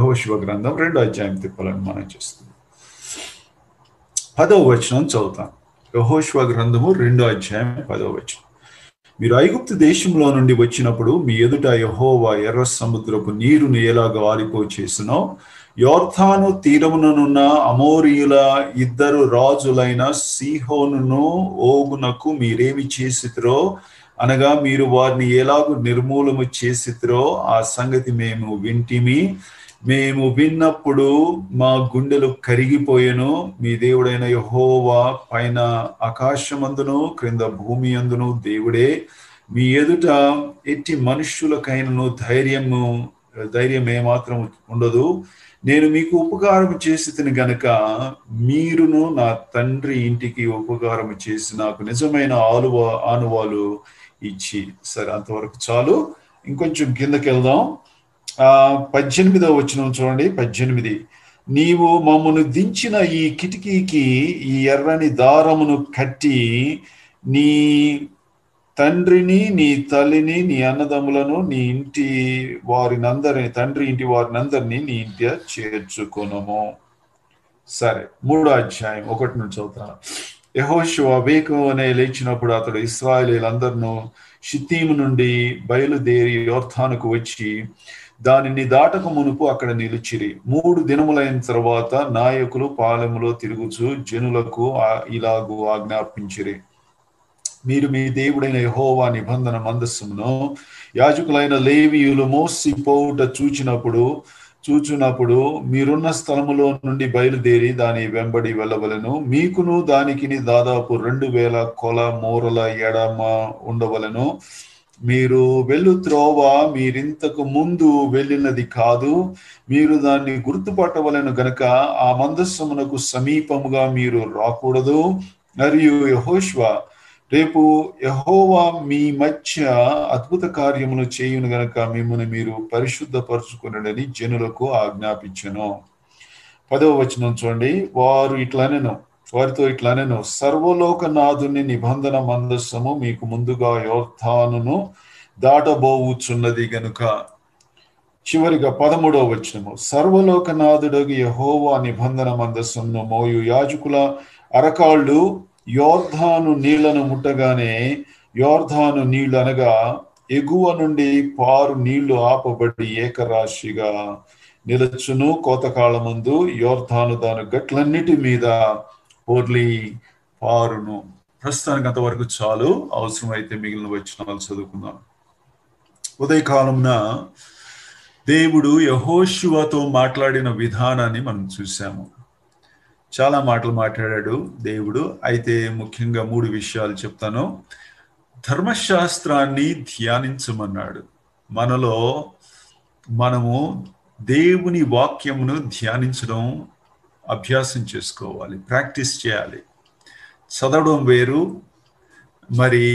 యెహోషువ గ్రంథం 2వ అధ్యాయం తిప్పాలని మనం చేస్తుంది. 10వ వచనం చదువుతాం. యెహోషువ గ్రంథము 2వ అధ్యాయం 10వ వచనం. మీరు ఐగుప్తు దేశంలో నుండి వచ్చినప్పుడు మీ ఎదుట యెహోవా ఎర్ర సముద్రపు నీరును ఎలాగ ఆరిపో చేసినో, యొర్దాను తీరముననున్న అమోరీయుల 2 రాజులైన సీహోనును ఓగునకు మీరేమి చేసితిరో, అనగా మీరు వారిని ఎలాగూ నిర్మూలము చేసితిరో ఆ సంగతి మేము వింటిమి. మేము విన్నప్పుడు మా గుండెలు కరిగిపోయెను. మీ దేవుడైన యెహోవా పైన ఆకాశమందును క్రింద భూమి అందును దేవుడే. మీ ఎదుట ఎట్టి మనుష్యులకైనను ధైర్యం ఏమాత్రం ఉండదు. నేను మీకు ఉపకారం చేసి గనుక మీరును నా తండ్రి ఇంటికి ఉపకారం చేసి నాకు నిజమైన ఆనువాలు ఇచ్చి. సరే, అంతవరకు చాలు. ఇంకొంచెం కిందకి వెళ్దాం. 18వ వచనం చూడండి. 18. నీవు మమ్మను దించిన ఈ కిటికీకి ఈ ఎర్రని దారమును కట్టి నీ తండ్రిని, నీ తల్లిని, నీ అన్నదమ్ములను, నీ ఇంటి వారినందరిని, తండ్రి ఇంటి వారినందరినీ నీ ఇంటి చేర్చుకొనుము. సరే, 3వ అధ్యాయం 1 నుంచి చదువుతాను. యెహోషువ వేకువనే లేచినప్పుడు అతడు ఇశ్రాయేలీయులందరినూ షిత్తీము నుండి బయలుదేరి యొర్దానుకు వచ్చి దానిని దాటక మునుపు అక్కడ నిలిచిరి. 3 దినములైన తర్వాత నాయకులు పాలెములో తిరుగుచు జనులకు ఇలాగూ ఆజ్ఞాపించిరి. మీరు మీ దేవుడైన యెహోవా నిబంధన మందస్సును యాజకులైన లేవీయులు మోసిపోవుట చూచినప్పుడు మీరున్న స్థలములో నుండి బయలుదేరి దాని వెంబడి వెళ్ళవలెను. మీకును దానికిని దాదాపు 2000 కొల మూరల ఎడమ ఉండవలెను. మీరు వెళ్ళు త్రోవ మీరింతకు ముందు వెళ్ళినది కాదు. మీరు దాన్ని గుర్తుపట్టవలెను గనక ఆ మందస్సమునకు సమీపముగా మీరు రాకూడదు. మరియు యెహోషువ, రేపు యెహోవా మీ మధ్య అద్భుత కార్యములు చేయును గనక మిమ్మల్ని మీరు పరిశుద్ధపరచుకునని జనులకు ఆజ్ఞాపించెను. 10వ వచనం చూడండి. వారితో ఇట్లనెను, సర్వలోకనాథుని నిబంధన మందస్సము మీకు ముందుగా యొర్దానును దాటబోవుచున్నది గనుక. చివరిగా 13వ వచనము. సర్వలోకనాథుడగు యెహోవా నిబంధన మందస్సమును మోయు యాజకుల అరకాళ్ళు యొర్దాను నీళ్లను ముట్టగానే యొర్దాను నీళ్లు అనగా ఎగువ నుండి పారు నీళ్లు ఆపబడి ఏకరాశిగా నిలచును. కోతకాలమందు యొర్దాను దాని గట్లన్నిటి మీద పొర్లి పారును. ప్రస్తుతానికి అంతవరకు చాలు. అవసరమైతే మిగిలిన వచనాలు చదువుకుందాం. ఉదయకాలంన దేవుడు యెహోషువతో మాట్లాడిన విధానాన్ని మనం చూసాము. చాలా మాటలు మాట్లాడాడు దేవుడు. అయితే ముఖ్యంగా 3 విషయాలు చెప్తాను. ధర్మశాస్త్రాన్ని ధ్యానించమన్నాడు. మనము దేవుని వాక్యమును ధ్యానించడం అభ్యాసం చేసుకోవాలి, ప్రాక్టీస్ చేయాలి. చదవడం వేరు, మరి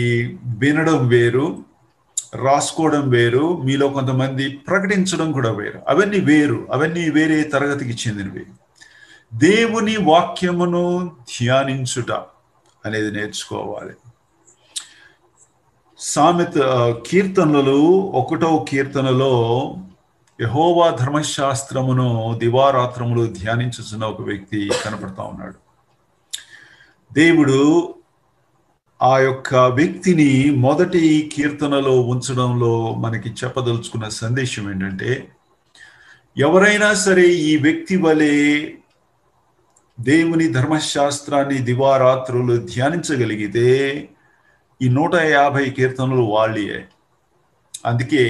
వినడం వేరు, రాసుకోవడం వేరు, మీలో కొంతమంది ప్రకటించడం కూడా వేరు. అవన్నీ వేరే తరగతికి చెందినవి. దేవుని వాక్యమును ధ్యానించుట అనేది నేర్చుకోవాలి. కీర్తనలు 1వ కీర్తనలో యెహోవా ధర్మశాస్త్రమును దివారాత్రములు ధ్యానించుచున్న ఒక వ్యక్తి కనపడతా ఉన్నాడు. దేవుడు ఆ యొక్క వ్యక్తిని మొదటి కీర్తనలో ఉంచడంలో మనకి చెప్పదలుచుకున్న సందేశం ఏంటంటే, ఎవరైనా సరే ఈ వ్యక్తి వలె దేవుని ధర్మశాస్త్రాన్ని దివారాత్రులు ధ్యానించగలిగితే ఈ 150 కీర్తనలు వాళ్ళే. అందుకే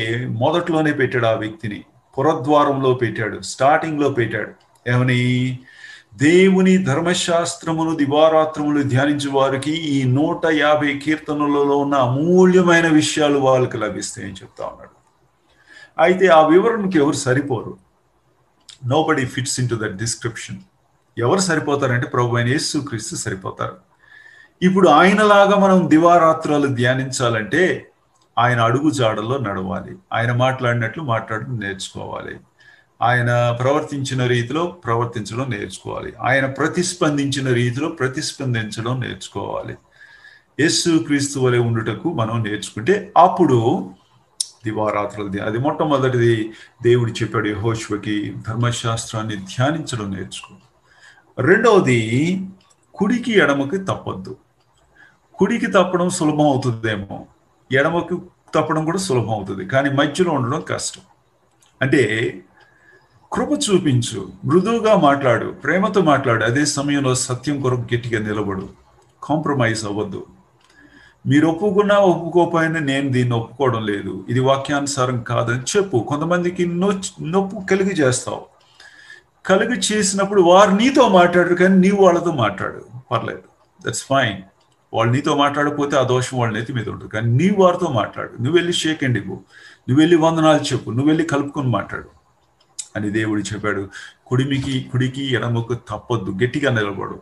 మొదట్లోనే పెట్టాడు ఆ వ్యక్తిని, పురద్వారంలో పెట్టాడు, స్టార్టింగ్లో పెట్టాడు. ఏమని? దేవుని ధర్మశాస్త్రమును దివారాత్రములు ధ్యానించే వారికి ఈ 150 కీర్తనలలో ఉన్న అమూల్యమైన విషయాలు వాళ్ళకి లభిస్తాయని చెప్తా ఉన్నాడు. అయితే ఆ వివరణకి ఎవరు సరిపోరు. Nobody fits into that description. ఎవరు సరిపోతారంటే ప్రభు అయిన యేసుక్రీస్తు సరిపోతారు. ఇప్పుడు ఆయనలాగా మనం దివారాత్రాలు ధ్యానించాలంటే ఆయన అడుగు జాడల్లో నడవాలి. ఆయన మాట్లాడినట్లు మాట్లాడడం నేర్చుకోవాలి. ఆయన ప్రవర్తించిన రీతిలో ప్రవర్తించడం నేర్చుకోవాలి. ఆయన ప్రతిస్పందించిన రీతిలో ప్రతిస్పందించడం నేర్చుకోవాలి. యేసుక్రీస్తు వలె ఉండుటకు మనం నేర్చుకుంటే అప్పుడు దివారాత్రులది. అది మొట్టమొదటిది దేవుడు చెప్పాడు యెహోషువకి, ధర్మశాస్త్రాన్ని ధ్యానించడం నేర్చుకో. రెండవది, కుడికి ఎడమకి తప్పొద్దు. కుడికి తప్పడం సులభం అవుతుందేమో, ఎడమకి తప్పడం కూడా సులభం అవుతుంది, కానీ మధ్యలో ఉండడం కష్టం. అంటే కృప చూపించు, మృదువుగా మాట్లాడు, ప్రేమతో మాట్లాడు, అదే సమయంలో సత్యం కొరకు గట్టిగా నిలబడు. కాంప్రమైజ్ అవ్వద్దు. మీరు ఒప్పుకున్నా ఒప్పుకోకపోయినా నేను దీన్ని ఒప్పుకోవడం లేదు, ఇది వాక్యానుసారం కాదని చెప్పు. కొంతమందికి నొప్పు కలిగి చేస్తావు. కలిగి చేసినప్పుడు వారు నీతో మాట్లాడరు, కానీ నీవు వాళ్ళతో మాట్లాడు, పర్లేదు, దట్స్ ఫైన్. వాళ్ళు నీతో మాట్లాడకపోతే ఆ దోషం వాళ్ళ నెత్తి మీద ఉంటుంది, కానీ నీవు వారితో మాట్లాడు. నువ్వు వెళ్ళి షేక్ హ్యాండ్ ఇవ్వు, నువ్వు వెళ్ళి వందనాలు చెప్పు, నువ్వు వెళ్ళి కలుపుకొని మాట్లాడు అని దేవుడు చెప్పాడు. కుడికి ఎడమకు తప్పొద్దు, గట్టిగా నిలబడు.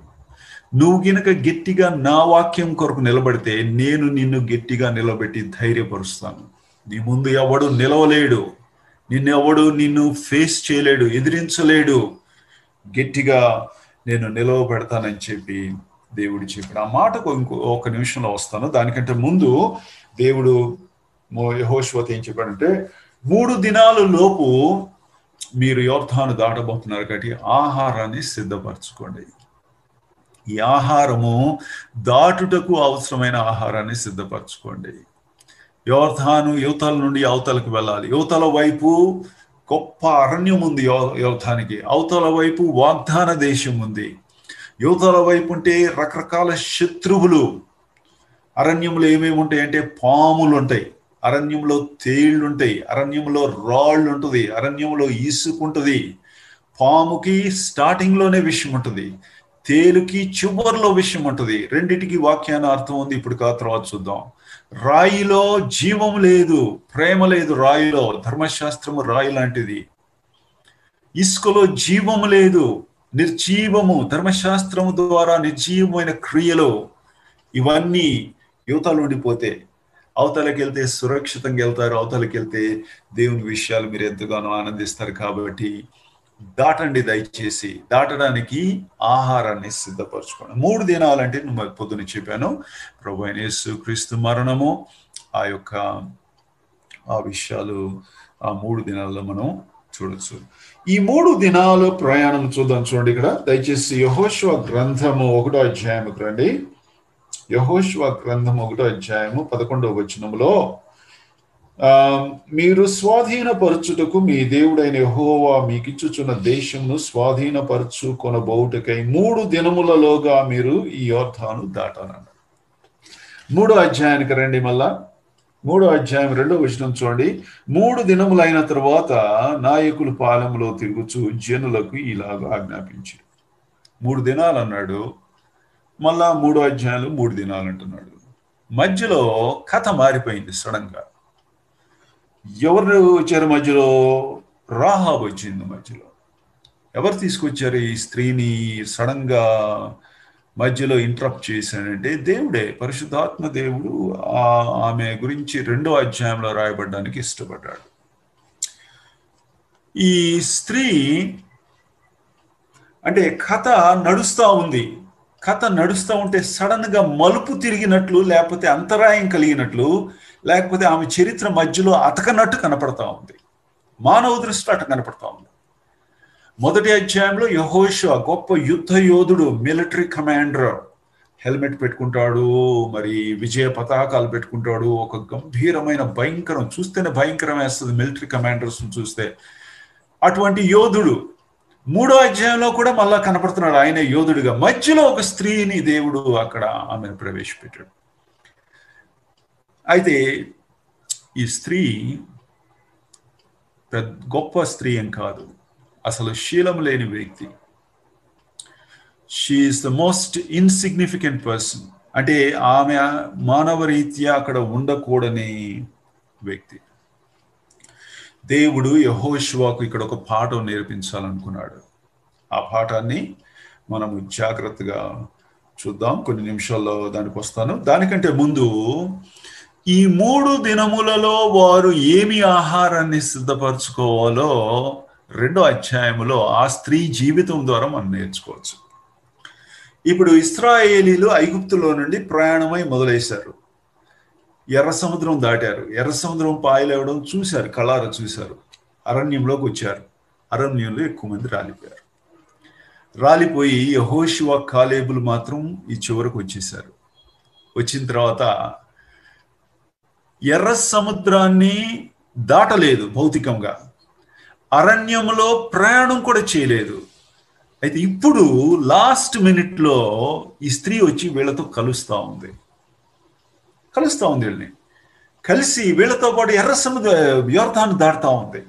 నువ్వు గినక గట్టిగా నా వాక్యం కొరకు నిలబడితే నేను నిన్ను గట్టిగా నిలబెట్టి ధైర్యపరుస్తాను. నీ ముందు ఎవడు నిలవలేడు, నిన్ను ఫేస్ చేయలేడు, ఎదిరించలేడు. గట్టిగా నేను నిలవబెడతానని చెప్పి దేవుడు చెప్పాడు. ఆ మాటకు ఒక నిమిషంలో వస్తాను. దానికంటే ముందు దేవుడు యెహోషువతో ఏం చెప్పాడంటే, 3 దినాల లోపు మీరు యోర్దాను దాటబోతున్నారు కాబట్టి ఆహారాన్ని సిద్ధపరచుకోండి. ఈ ఆహారము దాటుటకు అవసరమైన ఆహారాన్ని సిద్ధపరచుకోండి. యోర్దాను యువతల నుండి అవతలకు వెళ్ళాలి. యువతల వైపు గొప్ప అరణ్యం ఉంది యోర్దానికి, అవతల వైపు వాగ్దాన దేశం ఉంది. యువతల వైపు ఉంటే రకరకాల శత్రువులు. అరణ్యంలో ఏమేమి ఉంటాయి అంటే పాములు ఉంటాయి, అరణ్యంలో తేళ్లు ఉంటాయి, అరణ్యంలో రాళ్ళు ఉంటుంది, అరణ్యంలో ఇసుక ఉంటుంది. పాముకి స్టార్టింగ్ లోనే విషయం ఉంటుంది, తేలుకి చివరిలో విషయం ఉంటుంది. రెండిటికి వాక్యాన అర్థం ఉంది, ఇప్పుడు తర్వాత చూద్దాం. రాయిలో జీవం లేదు, ప్రేమ లేదు. రాయిలో ధర్మశాస్త్రము రాయి లాంటిది. ఇసుకలో జీవము లేదు, నిర్జీవము. ధర్మశాస్త్రము ద్వారా నిర్జీవమైన క్రియలు. ఇవన్నీ యువతలు ఉండిపోతే అవతలకి వెళ్తే సురక్షితంగా వెళ్తారు. అవతలకి వెళ్తే దేవుని విషయాలు మీరు ఎంతగానో ఆనందిస్తారు. కాబట్టి దాటండి, దయచేసి. దాటడానికి ఆహారాన్ని సిద్ధపరచుకోండి. 3 దినాలంటే నువ్వు పొద్దున చెప్పాను, ప్రభు అయిన యేసుక్రీస్తు మరణము, ఆ విషయాలు ఆ 3 దినాల్లో మనం చూడొచ్చు. ఈ 3 దినాలు ప్రయాణం చూద్దాం. చూడండి ఇక్కడ దయచేసి యెహోషువ గ్రంథము 1వ అధ్యాయముకు రండి. యెహోషువ గ్రంథము 1వ అధ్యాయము 11వ వచనములో, మీరు స్వాధీనపరచుటకు మీ దేవుడైన యెహోవా మీకిచ్చుచున్న దేశమును స్వాధీనపరచుకొనబోవుటకై 3 దినములలోగా మీరు ఈ యోర్దాను దాటాలన్నారు. 3వ అధ్యాయానికి రండి. మళ్ళా 3వ అధ్యాయం 2వ వచనం చూడండి. 3 దినములైన తర్వాత నాయకులు పాలెంలో తిరుగుచు జనులకు ఇలాగ ఆజ్ఞాపించారు. 3 దినాలు అన్నాడు, మళ్ళా 3వ అధ్యాయంలో 3 దినాలు అంటున్నాడు. మధ్యలో కథ మారిపోయింది సడన్ గా. ఎవరు వచ్చారు మధ్యలో? రాహాబు వచ్చింది మధ్యలో. ఎవరు తీసుకొచ్చారు ఈ స్త్రీని సడన్ గా మధ్యలో ఇంటరప్ట్ చేశాడంటే? దేవుడే, పరిశుద్ధాత్మ దేవుడు ఆమె గురించి 2వ అధ్యాయంలో రాయబడడానికి ఇష్టపడ్డాడు. ఈ స్త్రీ అంటే కథ నడుస్తూ ఉంది. కథ నడుస్తూ ఉంటే సడన్ గా మలుపు తిరిగినట్లు, లేకపోతే అంతరాయం కలిగినట్లు, లేకపోతే ఆమె చరిత్ర మధ్యలో అతకనట్టు కనపడతా ఉంది. మానవ దృష్టిలో అట కనపడతా ఉంది. 1వ అధ్యాయంలో యెహోషువ గొప్ప యుద్ధ యోధుడు, మిలిటరీ కమాండర్, హెల్మెట్ పెట్టుకుంటాడు, మరి విజయ పతాకాలు పెట్టుకుంటాడు. ఒక గంభీరమైన భయంకరం, చూస్తేనే భయంకరం వేస్తుంది మిలిటరీ కమాండర్స్ చూస్తే. అటువంటి యోధుడు 3వ అధ్యాయంలో కూడా మళ్ళా కనపడుతున్నాడు ఆయన యోధుడిగా. మధ్యలో ఒక స్త్రీని దేవుడు అక్కడ ఆమెను ప్రవేశపెట్టాడు. అయితే ఈ స్త్రీ గొప్ప స్త్రీ ఏం కాదు, అసలు శీలం లేని వ్యక్తి. She is the most insignificant person. అంటే ఆమె మానవ రీత్యా అక్కడ ఉండకూడని వ్యక్తి. దేవుడు యెహోషువకు ఇక్కడ ఒక పాఠం నేర్పించాలనుకున్నాడు. ఆ పాఠాన్ని మనము జాగ్రత్తగా చూద్దాం. కొన్ని నిమిషాల్లో దానికి వస్తాను. దానికంటే ముందు ఈ 3 దినములలో వారు ఏమి ఆహారాన్ని సిద్ధపరచుకోవాలో 2వ అధ్యాయములో ఆ స్త్రీ జీవితం ద్వారా మనం నేర్చుకోవచ్చు. ఇప్పుడు ఇశ్రాయేలీలు ఐగుప్తులో నుండి ప్రయాణమై మొదలైశారు. ఎర్ర సముద్రం దాటారు. ఎర్ర సముద్రం పాయలేవడం చూశారు, కళ్ళారా చూశారు. అరణ్యంలోకి వచ్చారు. అరణ్యంలో ఎక్కువ మంది రాలిపోయారు. రాలిపోయి యెహోషువ కాలేబులు మాత్రం ఈ చివరకు వచ్చేసారు. వచ్చిన తర్వాత ఎర్ర సముద్రాన్ని దాటలేదు, భౌతికంగా అరణ్యంలో ప్రయాణం కూడా చేయలేదు. అయితే ఇప్పుడు లాస్ట్ మినిట్లో ఈ స్త్రీ వచ్చి వీళ్ళతో కలుస్తా ఉంది వీళ్ళని కలిసి వీళ్ళతో పాటు ఎర్ర సముద్ర యోర్దాను దాటుతా ఉంది.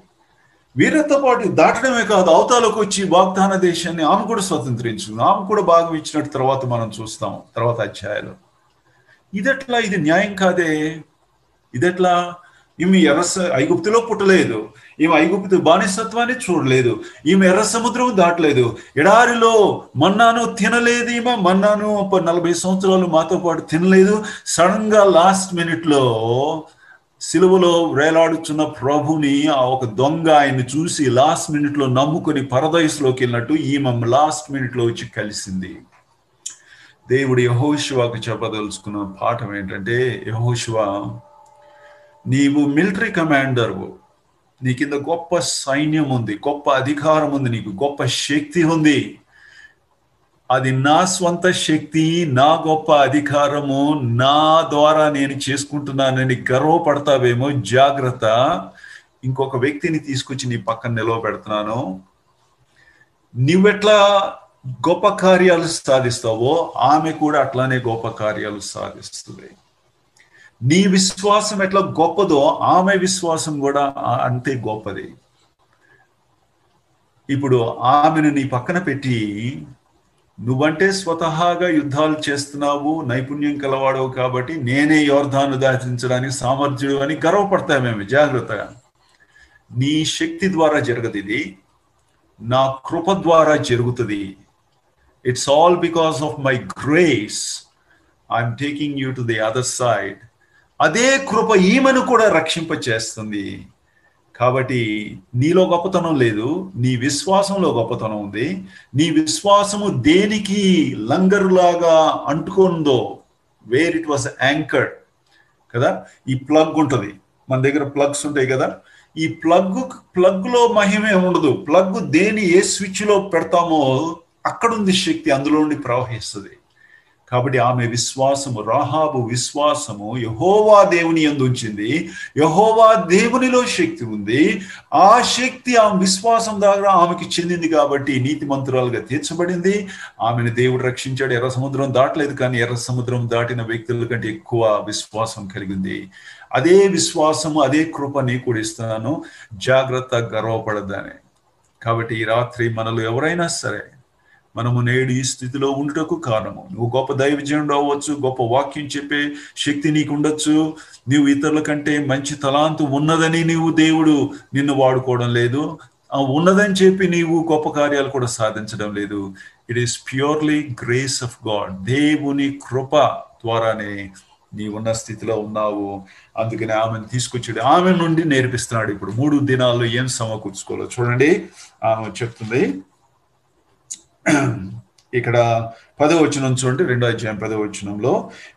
వీరితో పాటు దాటడమే కాదు, అవతాలకు వచ్చి వాగ్దాన దేశాన్ని ఆమె కూడా స్వతంత్రించుకుంది. ఆమె కూడా భాగం ఇచ్చినట్టు తర్వాత మనం చూస్తాం తర్వాత అధ్యాయాలు. ఇదెట్లా? ఇది న్యాయం కాదే. ఇదెట్లా? ఈమె ఐగుప్తులో పుట్టలేదు, ఈమె ఐగుప్తు బానిసత్వాన్ని చూడలేదు, ఈమె ఎర్ర సముద్రం దాటలేదు, ఎడారిలో మన్నాను తినలేదు, ఈమె మన్నాను 40 సంవత్సరాలు మాతో పాటు తినలేదు. సడన్ గా లాస్ట్ మినిట్ లో సిలువలో వేలాడుచున్న ప్రభుని ఆ ఒక దొంగ ఆయన్ని చూసి లాస్ట్ మినిట్ లో నమ్ముకొని పరదైస్లోకి వెళ్ళినట్టు ఈమె లాస్ట్ మినిట్ లో వచ్చి కలిసింది. దేవుడు యెహోషువకు చెప్పదలుచుకున్న పాఠం ఏంటంటే, యెహోషువ, నీవు మిలిటరీ కమాండర్వు, నీ కింద గొప్ప సైన్యం ఉంది, గొప్ప అధికారం ఉంది, నీకు గొప్ప శక్తి ఉంది. అది నా స్వంత శక్తి, నా గొప్ప అధికారము, నా ద్వారా నేను చేసుకుంటున్నానని గర్వపడతావేమో, జాగ్రత్త. ఇంకొక వ్యక్తిని తీసుకొచ్చి నీ పక్కన నిలవబెడుతున్నాను. నువ్వెట్లా గొప్ప కార్యాలు సాధిస్తావో ఆమె కూడా అట్లానే గొప్ప కార్యాలు సాధిస్తుంది. నీ విశ్వాసం ఎట్లా గొప్పదో ఆమె విశ్వాసం కూడా అంతే గొప్పది. ఇప్పుడు ఆమెను నీ పక్కన పెట్టి, నువ్వంటే స్వతహాగా యుద్ధాలు చేస్తున్నావు, నైపుణ్యం కలవాడవు కాబట్టి నేనే యోర్దాను దాటించడానికి సామర్థ్యుడు అని గర్వపడతామేమి. జాగ్రత్తగా, నీ శక్తి ద్వారా జరగదు, ఇది నా కృప ద్వారా జరుగుతుంది. It's all because of my grace I'm taking you to the other side. అదే కృప ఈమెను కూడా రక్షింపచేస్తుంది. కాబట్టి నీలో గొప్పతనం లేదు, నీ విశ్వాసంలో గొప్పతనం ఉంది. నీ విశ్వాసము దేనికి లంగరులాగా అంటుకుందో, వేర్ ఇట్ వాస్ యాంకర్డ్ కదా. ఈ ప్లగ్ ఉంటుంది, మన దగ్గర ప్లగ్స్ ఉంటాయి కదా. ఈ ప్లగ్ లో మహిమే ఉండదు. ప్లగ్ ఏ స్విచ్ లో పెడతామో అక్కడుంది శక్తి, అందులో నుండి ప్రవహిస్తుంది. కాబట్టి ఆమె విశ్వాసము, రాహాబు విశ్వాసము యెహోవా దేవుని యందు ఉంచింది. యెహోవా దేవునిలో శక్తి ఉంది. ఆ శక్తి ఆమె విశ్వాసం ద్వారా ఆమెకి చెందింది కాబట్టి నీతిమంతురాలుగా తీర్చబడింది. ఆమెను దేవుడు రక్షించాడు. ఎర్ర సముద్రం దాటలేదు, కానీ ఎర్ర సముద్రం దాటిన వ్యక్తుల కంటే ఎక్కువ విశ్వాసం కలిగింది. అదే విశ్వాసము, అదే కృప నీకు కూడా ఇస్తున్నాను, జాగ్రత్త, గర్వపడద్దని. కాబట్టి ఈ రాత్రి మనలో ఎవరైనా సరే, మనము నేడు ఈ స్థితిలో ఉండటకు కారణము, నువ్వు గొప్ప దైవజనుడు అవ్వచ్చు, గొప్ప వాక్యం చెప్పే శక్తి నీకు ఉండొచ్చు, నువ్వు ఇతరుల కంటే మంచి తలాంతు ఉన్నదని దేవుడు నిన్ను వాడుకోవడం లేదు, ఉన్నదని చెప్పి నీవు గొప్ప కార్యాలు కూడా సాధించడం లేదు. It is purely grace of God. దేవుని కృప ద్వారానే నీవున్న స్థితిలో ఉన్నావు. అందుకని ఆమెను తీసుకొచ్చాడు, ఆమె నుండి నేర్పిస్తున్నాడు. ఇప్పుడు 3 దినాల్లో ఏం సమకూర్చుకోవాలో చూడండి. ఆమె చెప్తుంది ఇక్కడ 10వ వచనం చూడండి, 2వ అధ్యాయం 10వ వచనంలో,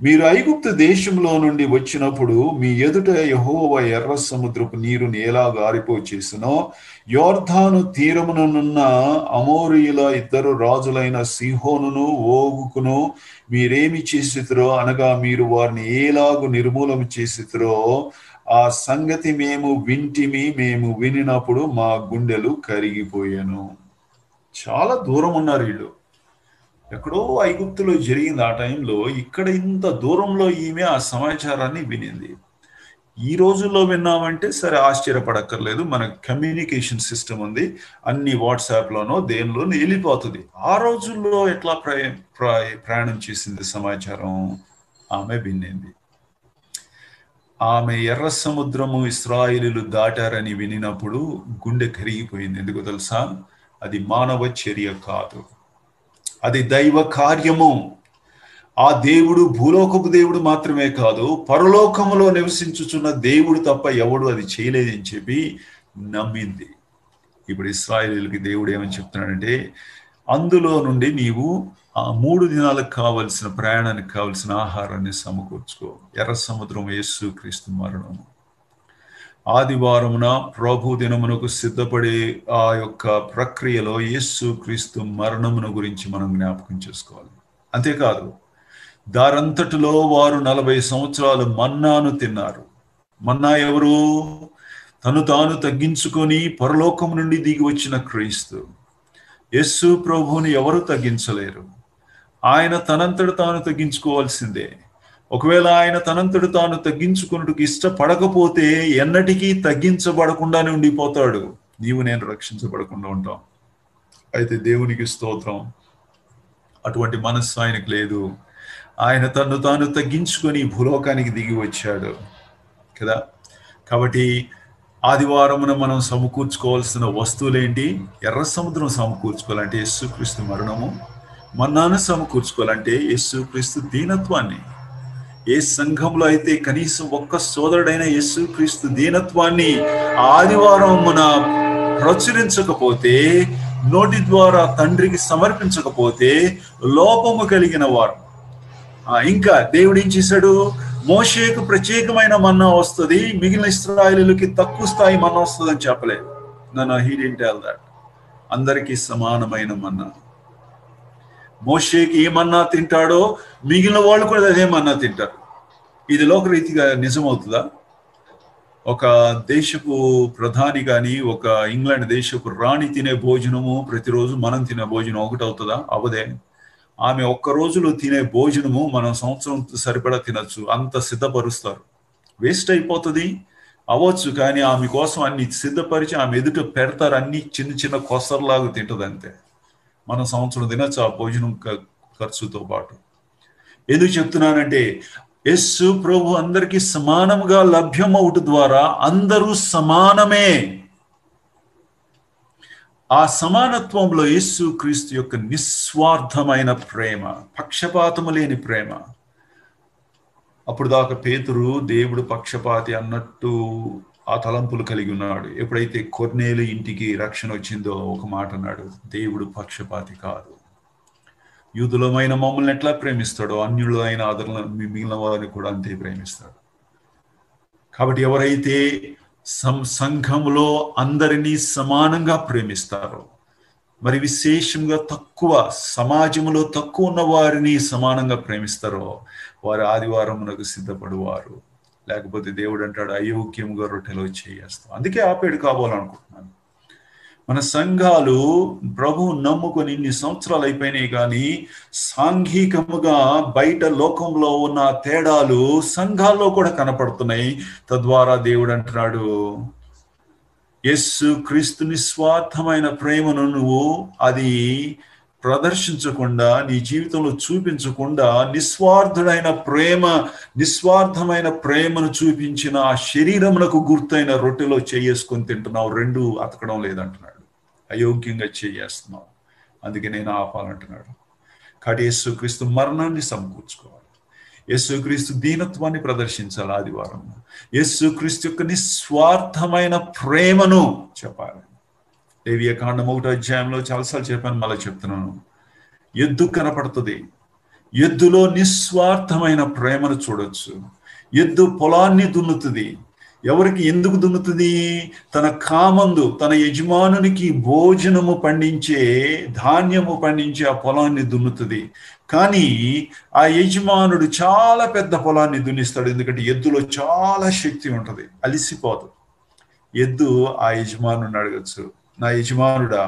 మీరు ఐగుప్తు దేశంలో నుండి వచ్చినప్పుడు మీ ఎదుట యెహోవా ఎర్ర సముద్రపు నీరుని ఎలాగ ఆరిపోచేసినో, యోర్దాను తీరమునున్న అమోరీయుల 2 రాజులైన సీహోనును ఓగుకును మీరేమి చేసిరో, అనగా మీరు వారిని ఏలాగు నిర్మూలన చేసిరో ఆ సంగతి మేము వినినప్పుడు మా గుండెలు కరిగిపోయాను. చాలా దూరం ఉన్నారు వీళ్ళు. ఎక్కడో ఐగుప్తులో జరిగింది ఆ టైంలో, ఇక్కడ ఇంత దూరంలో ఈమె ఆ సమాచారాన్ని వినింది. ఈ రోజుల్లో విన్నామంటే సరే ఆశ్చర్యపడక్కర్లేదు, మన కమ్యూనికేషన్ సిస్టమ్ ఉంది, అన్ని వాట్సాప్లోనో దేనిలోనో వెళ్ళిపోతుంది. ఆ రోజుల్లో ఎట్లా ప్రయాణం చేసింది సమాచారం? ఆమె వినింది. ఆమె ఎర్ర సముద్రము ఇశ్రాయేలీయులు దాటారని వినినప్పుడు గుండె కరిగిపోయింది. ఎందుకు తెలుసా? అది మానవ చర్య కాదు, అది దైవ కార్యము. ఆ దేవుడు భూలోకపు దేవుడు మాత్రమే కాదు, పరలోకములో నివసించుచున్న దేవుడు తప్ప ఎవడు అది చేయలేదని చెప్పి నమ్మింది. ఇప్పుడు ఇశ్రాయేలీయులకి దేవుడు ఏమని చెప్తున్నాడంటే, అందులో నుండి నీవు ఆ 3 దినాలకు కావలసిన ప్రయాణానికి కావలసిన ఆహారాన్ని సమకూర్చుకో. ఎర్ర సముద్రం యేసు క్రీస్తు మరణము. ఆదివారమున ప్రభు దినమునకు సిద్ధపడే ఆ యొక్క ప్రక్రియలో యేసు క్రీస్తు మరణమును గురించి మనం జ్ఞాపకం చేసుకోవాలి. అంతేకాదు, దారంతటిలో వారు 40 సంవత్సరాలు మన్నాను తిన్నారు. మన్నా ఎవరు? తను తాను తగ్గించుకొని పరలోకం నుండి దిగి వచ్చిన క్రీస్తు. యేసు ప్రభువుని ఎవరు తగ్గించలేరు. ఆయన తనంతట తాను తగ్గించుకోవాల్సిందే. ఒకవేళ ఆయన తనంతట తాను తగ్గించుకున్నట్టుకు ఇష్టపడకపోతే ఎన్నటికీ తగ్గించబడకుండానే ఉండిపోతాడు. నీవు నేను రక్షించబడకుండా ఉంటాం. అయితే దేవునికి స్తోత్రం, అటువంటి మనస్సు ఆయనకు లేదు. ఆయన తను తాను తగ్గించుకొని భూలోకానికి దిగి వచ్చాడు కదా. కాబట్టి ఆదివారమున మనం సమకూర్చుకోవాల్సిన వస్తువులేంటి? ఎర్ర సముద్రం సమకూర్చుకోవాలంటే యేసుక్రీస్తు మరణము, మన్నాను సమకూర్చుకోవాలంటే యేసుక్రీస్తు దీనత్వాన్ని. ఏ సంఘంలో అయితే కనీసం ఒక్క సోదరుడైన యేసుక్రీస్తు దీనత్వాన్ని ఆదివారమున ప్రచురించకపోతే, నోటి ద్వారా తండ్రికి సమర్పించకపోతే లోపము కలిగిన వారు. ఇంకా దేవుడు ఏం చేశాడు? మోషేకు ప్రత్యేకమైన మన్నా వస్తుంది, మిగిలిన ఇశ్రాయేలుకి తక్కువ స్థాయి మన్నా వస్తుంది అని చెప్పలేదు. నన్ను హీ డిడ్ంట్ టెల్ దట్. అందరికీ సమానమైన మన్నా. మోషేకి ఏ మన్నా తింటాడో మిగిలిన వాళ్ళు కూడా అదే మన్నా తింటారు. ఇది లోకరీతిగా నిజమవుతుందా? ఒక దేశపు ప్రధాని కానీ, ఒక ఇంగ్లాండ్ దేశపు రాణి తినే భోజనము ప్రతిరోజు మనం తినే భోజనం ఒకటి అవుతుందా? అవదే. ఆమె ఒక్క రోజులో తినే భోజనము మనం సంవత్సరం సరిపడా తినచ్చు. అంత సిద్ధపరుస్తారు. వేస్ట్ అయిపోతుంది అవ్వచ్చు, కానీ ఆమె కోసం అన్ని సిద్ధపరిచి ఆమె ఎదుట పెడతారు. అన్ని చిన్న చిన్న కొసర్లాగా తింటది అంతే. మనం సంవత్సరం తినచ్చు ఆ భోజనం ఖర్చుతో పాటు. ఎందుకు చెప్తున్నానంటే, యేసు ప్రభు అందరికీ సమానంగా లభ్యం అవుట ద్వారా అందరూ సమానమే. ఆ సమానత్వంలో యేసు క్రీస్తు యొక్క నిస్వార్థమైన ప్రేమ, పక్షపాతము లేని ప్రేమ. అప్పుడు దాకా పేతురు దేవుడు పక్షపాతి అన్నట్టు ఆ తలంపులు కలిగి ఉన్నాడు. ఎప్పుడైతే కొర్నేలు ఇంటికి రక్షణ వచ్చిందో ఒక మాట అన్నాడు, దేవుడు పక్షపాతి కాదు. యూదులమైన మమ్మల్ని ఎట్లా ప్రేమిస్తాడో అన్యులైన ఆదరణ మిగిలిన వారిని కూడా అంతే ప్రేమిస్తాడు. కాబట్టి ఎవరైతే సంఘంలో అందరినీ సమానంగా ప్రేమిస్తారో, మరి విశేషంగా తక్కువ సమాజంలో తక్కువ ఉన్న వారిని సమానంగా ప్రేమిస్తారో, వారు ఆదివారమునకు సిద్ధపడువారు. లేకపోతే దేవుడు అంటాడు, అయోగ్యముగా రొట్టెలో చేయేస్తాం. అందుకే ఆపేడు కావాలనుకుంటున్నాను. మన సంఘాలు ప్రభువు నమ్ముకొని ఇన్ని సంవత్సరాలు అయిపోయినాయి, కానీ సాంఘికముగా బయట లోకంలో ఉన్న తేడాలు సంఘాల్లో కూడా కనపడుతున్నాయి. తద్వారా దేవుడు అంటున్నాడు, యేసు క్రీస్తు నిస్వార్థమైన ప్రేమను నువ్వు అది ప్రదర్శించకుండా, నీ జీవితంలో చూపించకుండా, నిస్వార్థమైన ప్రేమను చూపించిన ఆ శరీరమునకు గుర్తైన రొట్టెలో చేసుకొని తింటున్నావు. రెండు అతకడం లేదంటున్నాడు. అయోగ్యంగా చేస్తున్నావు. అందుకే నేను ఆపాలంటున్నాడు. కాబట్టి యేసుక్రీస్తు మరణాన్ని సమకూర్చుకోవాలి. యేసుక్రీస్తు దీనత్వాన్ని ప్రదర్శించాలి. ఆదివారం యేసుక్రీస్తు యొక్క నిస్వార్థమైన ప్రేమను చెప్పాలి. లేవియాకాండం 1వ అధ్యాయంలో చాలాసార్లు చెప్పాను, మళ్ళీ చెప్తున్నాను. ఎద్దు కనపడుతుంది. ఎద్దులో నిస్వార్థమైన ప్రేమను చూడొచ్చు. ఎద్దు పొలాన్ని దున్నుతుంది. ఎవరికి ఎందుకు దున్నుతుంది? తన కామందు, తన యజమానునికి భోజనము పండించే, ధాన్యము పండించే ఆ పొలాన్ని దున్నుతుంది. కానీ ఆ యజమానుడు చాలా పెద్ద పొలాన్ని దున్నిస్తాడు. ఎందుకంటే ఎద్దులో చాలా శక్తి ఉంటుంది, అలిసిపోదు. ఎద్దు ఆ యజమానుని అడగచ్చు, నా యజమానుడా,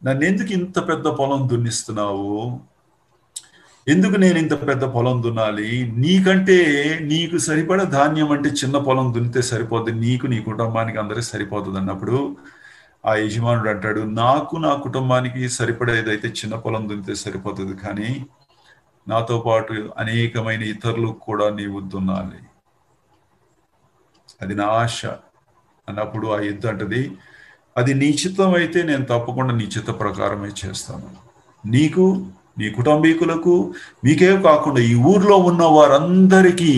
నన్ను ఎందుకు ఇంత పెద్ద పొలం దున్నిస్తున్నావు? ఎందుకు నేను ఇంత పెద్ద పొలం దున్నాలి? నీకంటే నీకు సరిపడ ధాన్యం అంటే చిన్న పొలం దున్నితే సరిపోద్ది, నీకు నీ కుటుంబానికి అందరికీ సరిపోతుంది అన్నప్పుడు ఆ యజమానుడు అంటాడు, నాకు నా కుటుంబానికి సరిపడేదైతే చిన్న పొలం దున్నితే సరిపోతుంది, కానీ నాతో పాటు అనేకమైన ఇతరులు కూడా నీవు దున్నాలి. అది నా ఆశ అన్నప్పుడు ఆ ఎద్దు అంటది, అది నీ చిత్తం అయితే నేను తప్పకుండా నీ చిత్త ప్రకారమే చేస్తాను. నీకు, నీ కుటుంబీకులకు, మీకే కాకుండా ఈ ఊర్లో ఉన్న వారందరికీ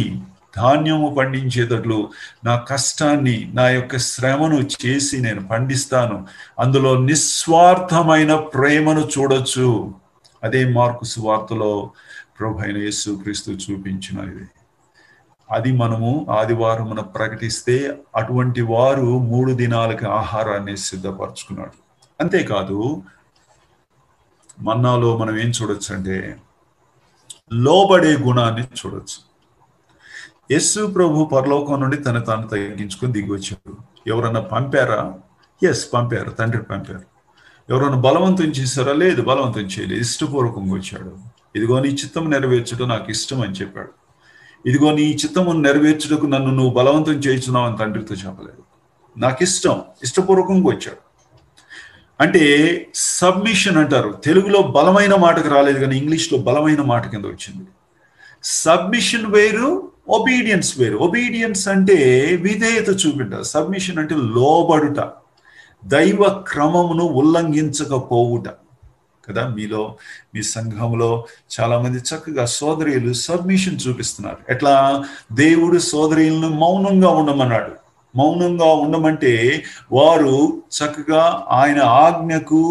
ధాన్యము పండించేటట్లు నా కష్టాన్ని, నా యొక్క శ్రమను చేసి నేను పండిస్తాను. అందులో నిస్వార్థమైన ప్రేమను చూడొచ్చు. అదే మార్కు సువార్తలో ప్రభు అయిన యేసుక్రీస్తు చూపించిన ఇది. అది మనము ఆదివారమున ప్రకటిస్తే అటువంటి వారు 3 దినాలకి ఆహారాన్ని సిద్ధపరచుకున్నాడు. అంతేకాదు మన్నాలో మనం ఏం చూడొచ్చు అంటే లోబడే గుణాన్ని చూడొచ్చు. యేసు ప్రభు పరలోకం నుండి తాను తగ్గించుకొని దిగి వచ్చాడు. ఎవరన్నా పంపారా? ఎస్, పంపారు, తండ్రి పంపారు. ఎవరైనా బలవంతం చేశారా? లేదు, బలవంతం చేయలేదు, ఇష్టపూర్వకంగా వచ్చాడు. ఇదిగో నీ చిత్తం నెరవేర్చడం నాకు ఇష్టం అని చెప్పాడు. ఇదిగో నీ చిత్తము నెరవేర్చుటకు నన్ను నువ్వు బలవంతం చేయించున్నావు అని తండ్రితో చెప్పలేదు. నాకు ఇష్టపూర్వకంగా వచ్చాడు. అంటే సబ్మిషన్ అంటారు. తెలుగులో బలమైన మాటకు రాలేదు, కానీ ఇంగ్లీష్లో బలమైన మాట కింద వచ్చింది. సబ్మిషన్ వేరు, ఒబీడియన్స్ వేరు. ఒబీడియన్స్ అంటే విధేయత చూపింట, సబ్మిషన్ అంటే లోబడుట, దైవ క్రమమును ఉల్లంఘించకపోవుట కదా. మీ సంఘంలో చాలా మంది చక్కగా సోదరీలు సబ్మిషన్ చూపిస్తున్నారు. ఎట్లా? దేవుడు సోదరీలను మౌనంగా ఉండమన్నాడు. మౌనంగా ఉండమంటే వారు చక్కగా ఆయన ఆజ్ఞకు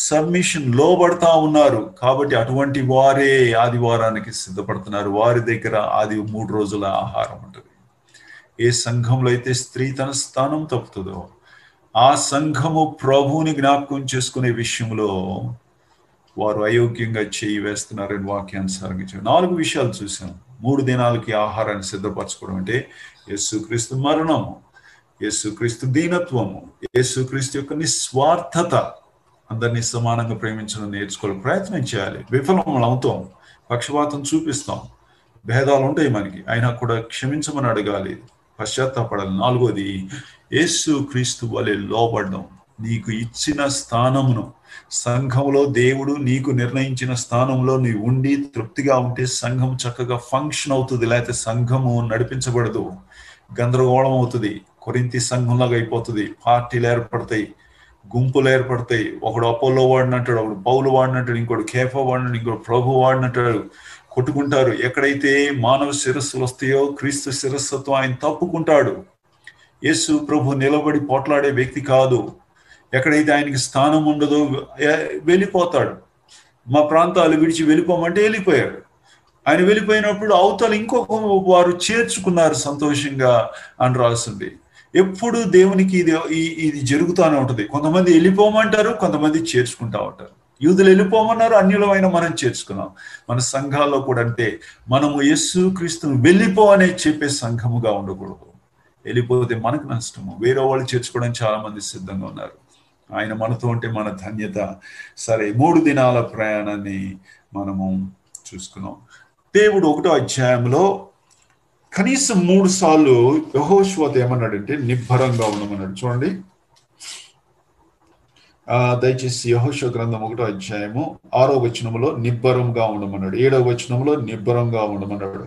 సబ్మిషన్ లోబడతా ఉన్నారు. కాబట్టి అటువంటి వారే ఆదివారానికి సిద్ధపడుతున్నారు. వారి దగ్గర 3 రోజుల ఆహారం ఉంటుంది. ఏ సంఘంలో అయితే స్త్రీ తన స్థానం తప్పుతుందో ఆ సంఘము ప్రభువుని జ్ఞాపకం చేసుకునే విషయంలో వారు అయోగ్యంగా చేయి వేస్తున్నారని వాక్యానుసారంగా 4 విషయాలు చూసాం. 3 దినాలకి ఆహారాన్ని సిద్ధపరచుకోవడం అంటే యేసుక్రీస్తు మరణము, యేసుక్రీస్తు దీనత్వము, యేసుక్రీస్తు యొక్క నిస్వార్థత. అందరినీ సమానంగా ప్రేమించడం నేర్చుకోవాలి, ప్రయత్నం చేయాలి. విఫలం అవుతాం, పక్షపాతం చూపిస్తాం, భేదాలు ఉంటాయి మనకి, అయినా కూడా క్షమించమని అడగాలి, పశ్చాత్తాపడాలి. 4వది యేసుక్రీస్తు వలె లోబడడం. నీకు ఇచ్చిన స్థానమును, సంఘంలో దేవుడు నీకు నిర్ణయించిన స్థానంలో నీవు ఉండి తృప్తిగా ఉంటే సంఘం చక్కగా ఫంక్షన్ అవుతుంది. లేకపోతే సంఘము నడిపించబడదు, గందరగోళం అవుతుంది, కొరింథీ సంఘంలాగా అయిపోతుంది. పార్టీలు ఏర్పడతాయి, గుంపులు ఏర్పడతాయి. ఒకడు అపోలో వాడినంటాడు, ఒకడు పౌలు వాడినంటాడు, ఇంకోటి కేఫా వాడినట్టు, ఇంకోటి ప్రభు వాడినంటాడు. కొట్టుకుంటారు. ఎక్కడైతే మానవ శిరస్సులు వస్తాయో క్రీస్తు శిరస్సుతో ఆయన తప్పుకుంటాడు. యేసు ప్రభు నిలబడి పోట్లాడే వ్యక్తి కాదు. ఎక్కడైతే ఆయనకి స్థానం ఉండదో వెళ్ళిపోతాడు. మా ప్రాంతాలు విడిచి వెళ్ళిపోమంటే వెళ్ళిపోయాడు. ఆయన వెళ్ళిపోయినప్పుడు అవతల ఇంకొక వారు చేర్చుకున్నారు సంతోషంగా అని రాసింది. ఎప్పుడు దేవునికి ఇది జరుగుతూనే ఉంటుంది. కొంతమంది వెళ్ళిపోమంటారు, కొంతమంది చేర్చుకుంటా ఉంటారు. యూదులు వెళ్ళిపోమన్నారు, అన్యులమైన మనం చేర్చుకున్నాం. మన సంఘాల్లో కూడా అంటే మనము యేసు క్రీస్తును వెళ్ళిపో అనే చెప్పే సంఘముగా ఉండకూడదు. వెళ్ళిపోతే మనకు నష్టము. వేరే వాళ్ళు చేర్చుకోవడానికి చాలా మంది సిద్ధంగా ఉన్నారు. ఆయన మనతో ఉంటే మన ధన్యత. సరే, 3 దినాల ప్రయాణాన్ని మనము చూసుకున్నాం. దేవుడు 1వ అధ్యాయంలో కనీసం 3 సార్లు యెహోషువతో ఏమన్నాడంటే నిబ్బరంగా ఉండమన్నాడు. చూడండి, దయచేసి యెహోషువ గ్రంథం 1వ అధ్యాయము 6వ వచనంలో నిబ్బరంగా ఉండమన్నాడు. 7వ వచనంలో నిబ్బరంగా ఉండమన్నాడు.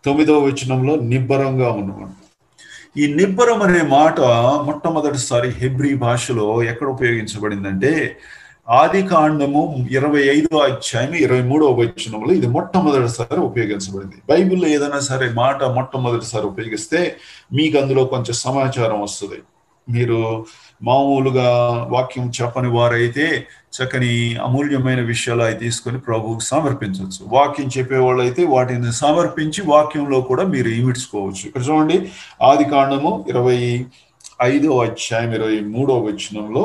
9వ వచనంలో నిబ్బరంగా ఉండమన్నాడు. ఈ నిబ్బరం అనే మాట మొట్టమొదటిసారి హెబ్రీ భాషలో ఎక్కడ ఉపయోగించబడిందంటే ఆదికాండము 25వ అధ్యాయం 23వ వచనంలో ఇది మొట్టమొదటిసారి ఉపయోగించబడింది. బైబిల్లో ఏదైనా సరే మాట మొట్టమొదటిసారి ఉపయోగిస్తే మీకు అందులో కొంచెం సమాచారం వస్తుంది. మీరు మామూలుగా వాక్యం చెప్పని వారైతే చక్కని అమూల్యమైన విషయాలు అవి తీసుకొని ప్రభువుకు సమర్పించవచ్చు. వాక్యం చెప్పేవాళ్ళు అయితే వాటిని సమర్పించి వాక్యంలో కూడా మీరు ఇమిడ్చుకోవచ్చు. ఇక్కడ చూడండి, ఆదికాండము 25వ అధ్యాయం 23వ వచనంలో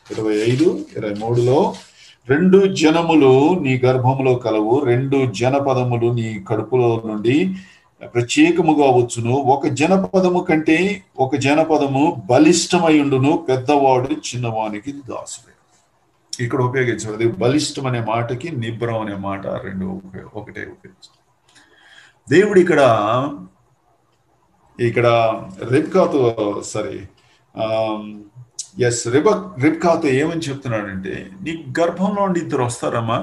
25-23లో 2 జనములు నీ గర్భములో కలవు, 2 జనపదములు నీ కడుపులో నుండి ప్రత్యేకముగా వచ్చును. ఒక జనపదము కంటే ఒక జనపదము బలిష్టమై ఉండును, పెద్దవాడు చిన్నవానికి దాసుడు. ఇక్కడ ఉపయోగించబడింది బలిష్టం అనే మాటకి నిబ్బరం అనే మాట రెండు ఒకటే ఉపయోగించారు. దేవుడు ఇక్కడ రిబ్కాతో రిబ్కాతో ఏమని చెప్తున్నాడంటే, నీ గర్భంలో నుండి 2 వస్తారమ్మా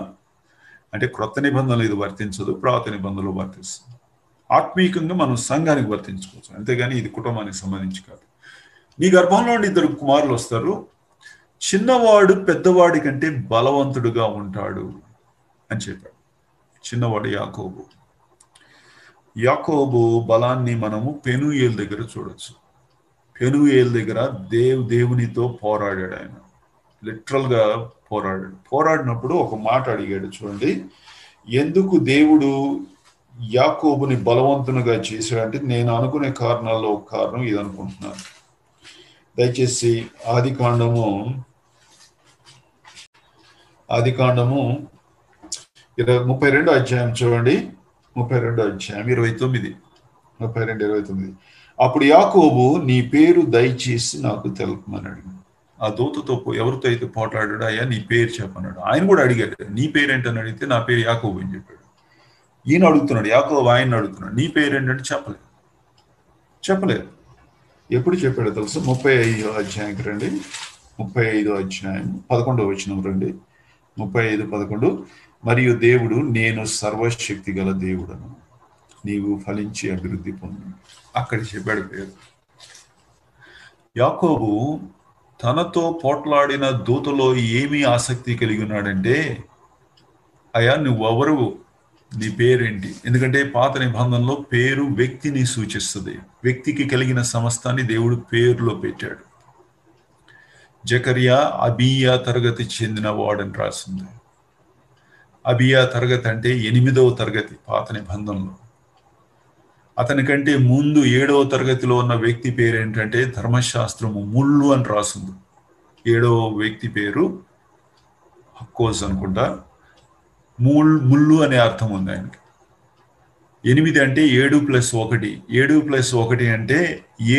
అంటే క్రొత్త నిబంధనలు ఇది వర్తించదు, పాత నిబంధనలు వర్తిస్తుంది. ఆత్మీయంగా మనం సంఘానికి వర్తించుకోవచ్చు, అంతేగాని ఇది కుటుంబానికి సంబంధించి కాదు. నీ గర్భంలో నుండి 2 కుమారులు వస్తారు, చిన్నవాడు పెద్దవాడి కంటే బలవంతుడుగా ఉంటాడు అని చెప్పాడు. చిన్నవాడు యాకోబు బలాన్ని మనము పెనూయేలు దగ్గర చూడొచ్చు. పెనూయేలు దగ్గర దేవునితో పోరాడాడు ఆయన. లిటరల్గా పోరాడినప్పుడు ఒక మాట అడిగాడు చూడండి, ఎందుకు దేవుడు యాకోబుని బలవంతునిగా చేశాడంటే నేను అనుకునే కారణాల్లో ఒక కారణం ఇది అనుకుంటున్నాను. దయచేసి ఆది కాండము 32 అధ్యాయం చూడండి, 32 అధ్యాయం 29. అప్పుడు యాకోబు నీ పేరు దయచేసి నాకు తెలుపమన్నాడు. ఆ దూతతో ఎవరితో అయితే పోట్లాడాడు, అయ్యా నీ పేరు చెప్పన్నాడు. ఆయన కూడా అడిగాడు, నీ పేరు ఏంటని అడిగితే నా పేరు యాకోబు అని చెప్పాడు. ఈయన అడుగుతున్నాడు, యాకోబు ఆయన అడుగుతున్నాడు, నీ పేరు ఏంటంటే చెప్పలేదు. ఎప్పుడు చెప్పాడో తెలుసు? 35 అధ్యాయంకి రండి, 35 అధ్యాయం 11వ వచనం రండి. 35:11 మరియు దేవుడు నేను సర్వశక్తి గల దేవుడను, నీవు ఫలించి అభివృద్ధి పొందు. అక్కడ చెప్పాడు పేరు. యాకోబు తనతో పోట్లాడిన దూతలో ఏమీ ఆసక్తి కలిగి ఉన్నాడంటే, అయ్యా నువ్వెవరు, నీ పేరేంటి? ఎందుకంటే పాత నిబంధనలో పేరు వ్యక్తిని సూచిస్తుంది. వ్యక్తికి కలిగిన సమస్తాన్ని దేవుడు పేరులో పెట్టాడు. జకరియా అబియా తరగతి చెందిన వాడని రాసింది. అబియా తరగతి అంటే 8వ తరగతి పాత నిబంధనలో. అతని కంటే ముందు 7వ తరగతిలో ఉన్న వ్యక్తి పేరు ఏంటంటే ధర్మశాస్త్రము ముళ్ళు అని రాసింది. 7వ వ్యక్తి పేరు హక్కోజ్ అనుకుంటా. ముళ్ళు అనే అర్థం ఉంది ఆయనకి. 8 అంటే 7+1. 7+1 అంటే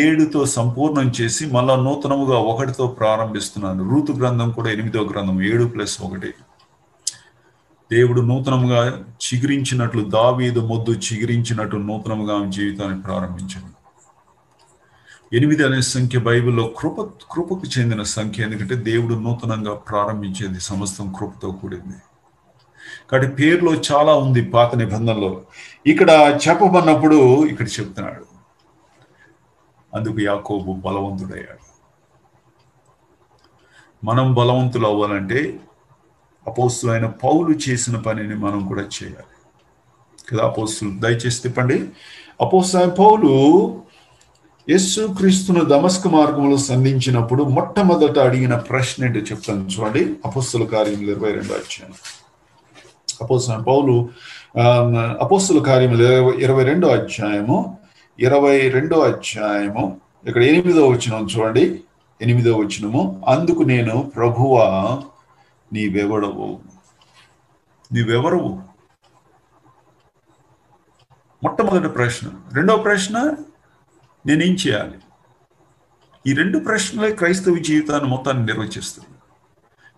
7తో సంపూర్ణం చేసి మళ్ళా నూతనముగా 1తో ప్రారంభిస్తున్నాను. రూతు గ్రంథం కూడా 8వ గ్రంథం, 7+1. దేవుడు నూతనముగా చిగురించినట్లు, దావీదు మొద్దు చిగురించినట్లు నూతనముగా జీవితాన్ని ప్రారంభించాడు. 8 అనే సంఖ్య బైబిల్లో కృపకు చెందిన సంఖ్య. ఎందుకంటే దేవుడు నూతనంగా ప్రారంభించేది సమస్తం కృపతో కూడింది. కాబట్టి పేరులో చాలా ఉంది పాత నిబంధనలో. ఇక్కడ చెప్పబడినప్పుడు ఇక్కడ చెప్తున్నాడు, అందుకు యాకోబు బలవంతుడయ్యాడు. మనం బలవంతులు అవ్వాలంటే అపోస్తులైన పౌలు చేసిన పనిని మనం కూడా చేయాలి కదా. అపోస్తులు దయచేసి తిప్పండి. అపోస్తులైన పౌలు యేసుక్రీస్తును దమస్కు మార్గంలో సంధించినప్పుడు మొట్టమొదట అడిగిన ప్రశ్న ఏంటో చెప్తాను చూడండి. అపోస్తుల కార్యములు 22వ అధ్యాయం. అపోస్తులైన పౌలు అపోస్తుల కార్యములు 22వ అధ్యాయము, 22వ అధ్యాయము ఇక్కడ 8వ వచనం చూడండి. 8వ వచనము, అందుకు నేను ప్రభువా నీవెవడవు? మొట్టమొదటి ప్రశ్న. రెండవ ప్రశ్న, నేనేం చేయాలి? ఈ 2 ప్రశ్నలే క్రైస్తవ జీవితాన్ని మొత్తాన్ని నిర్వచిస్తుంది.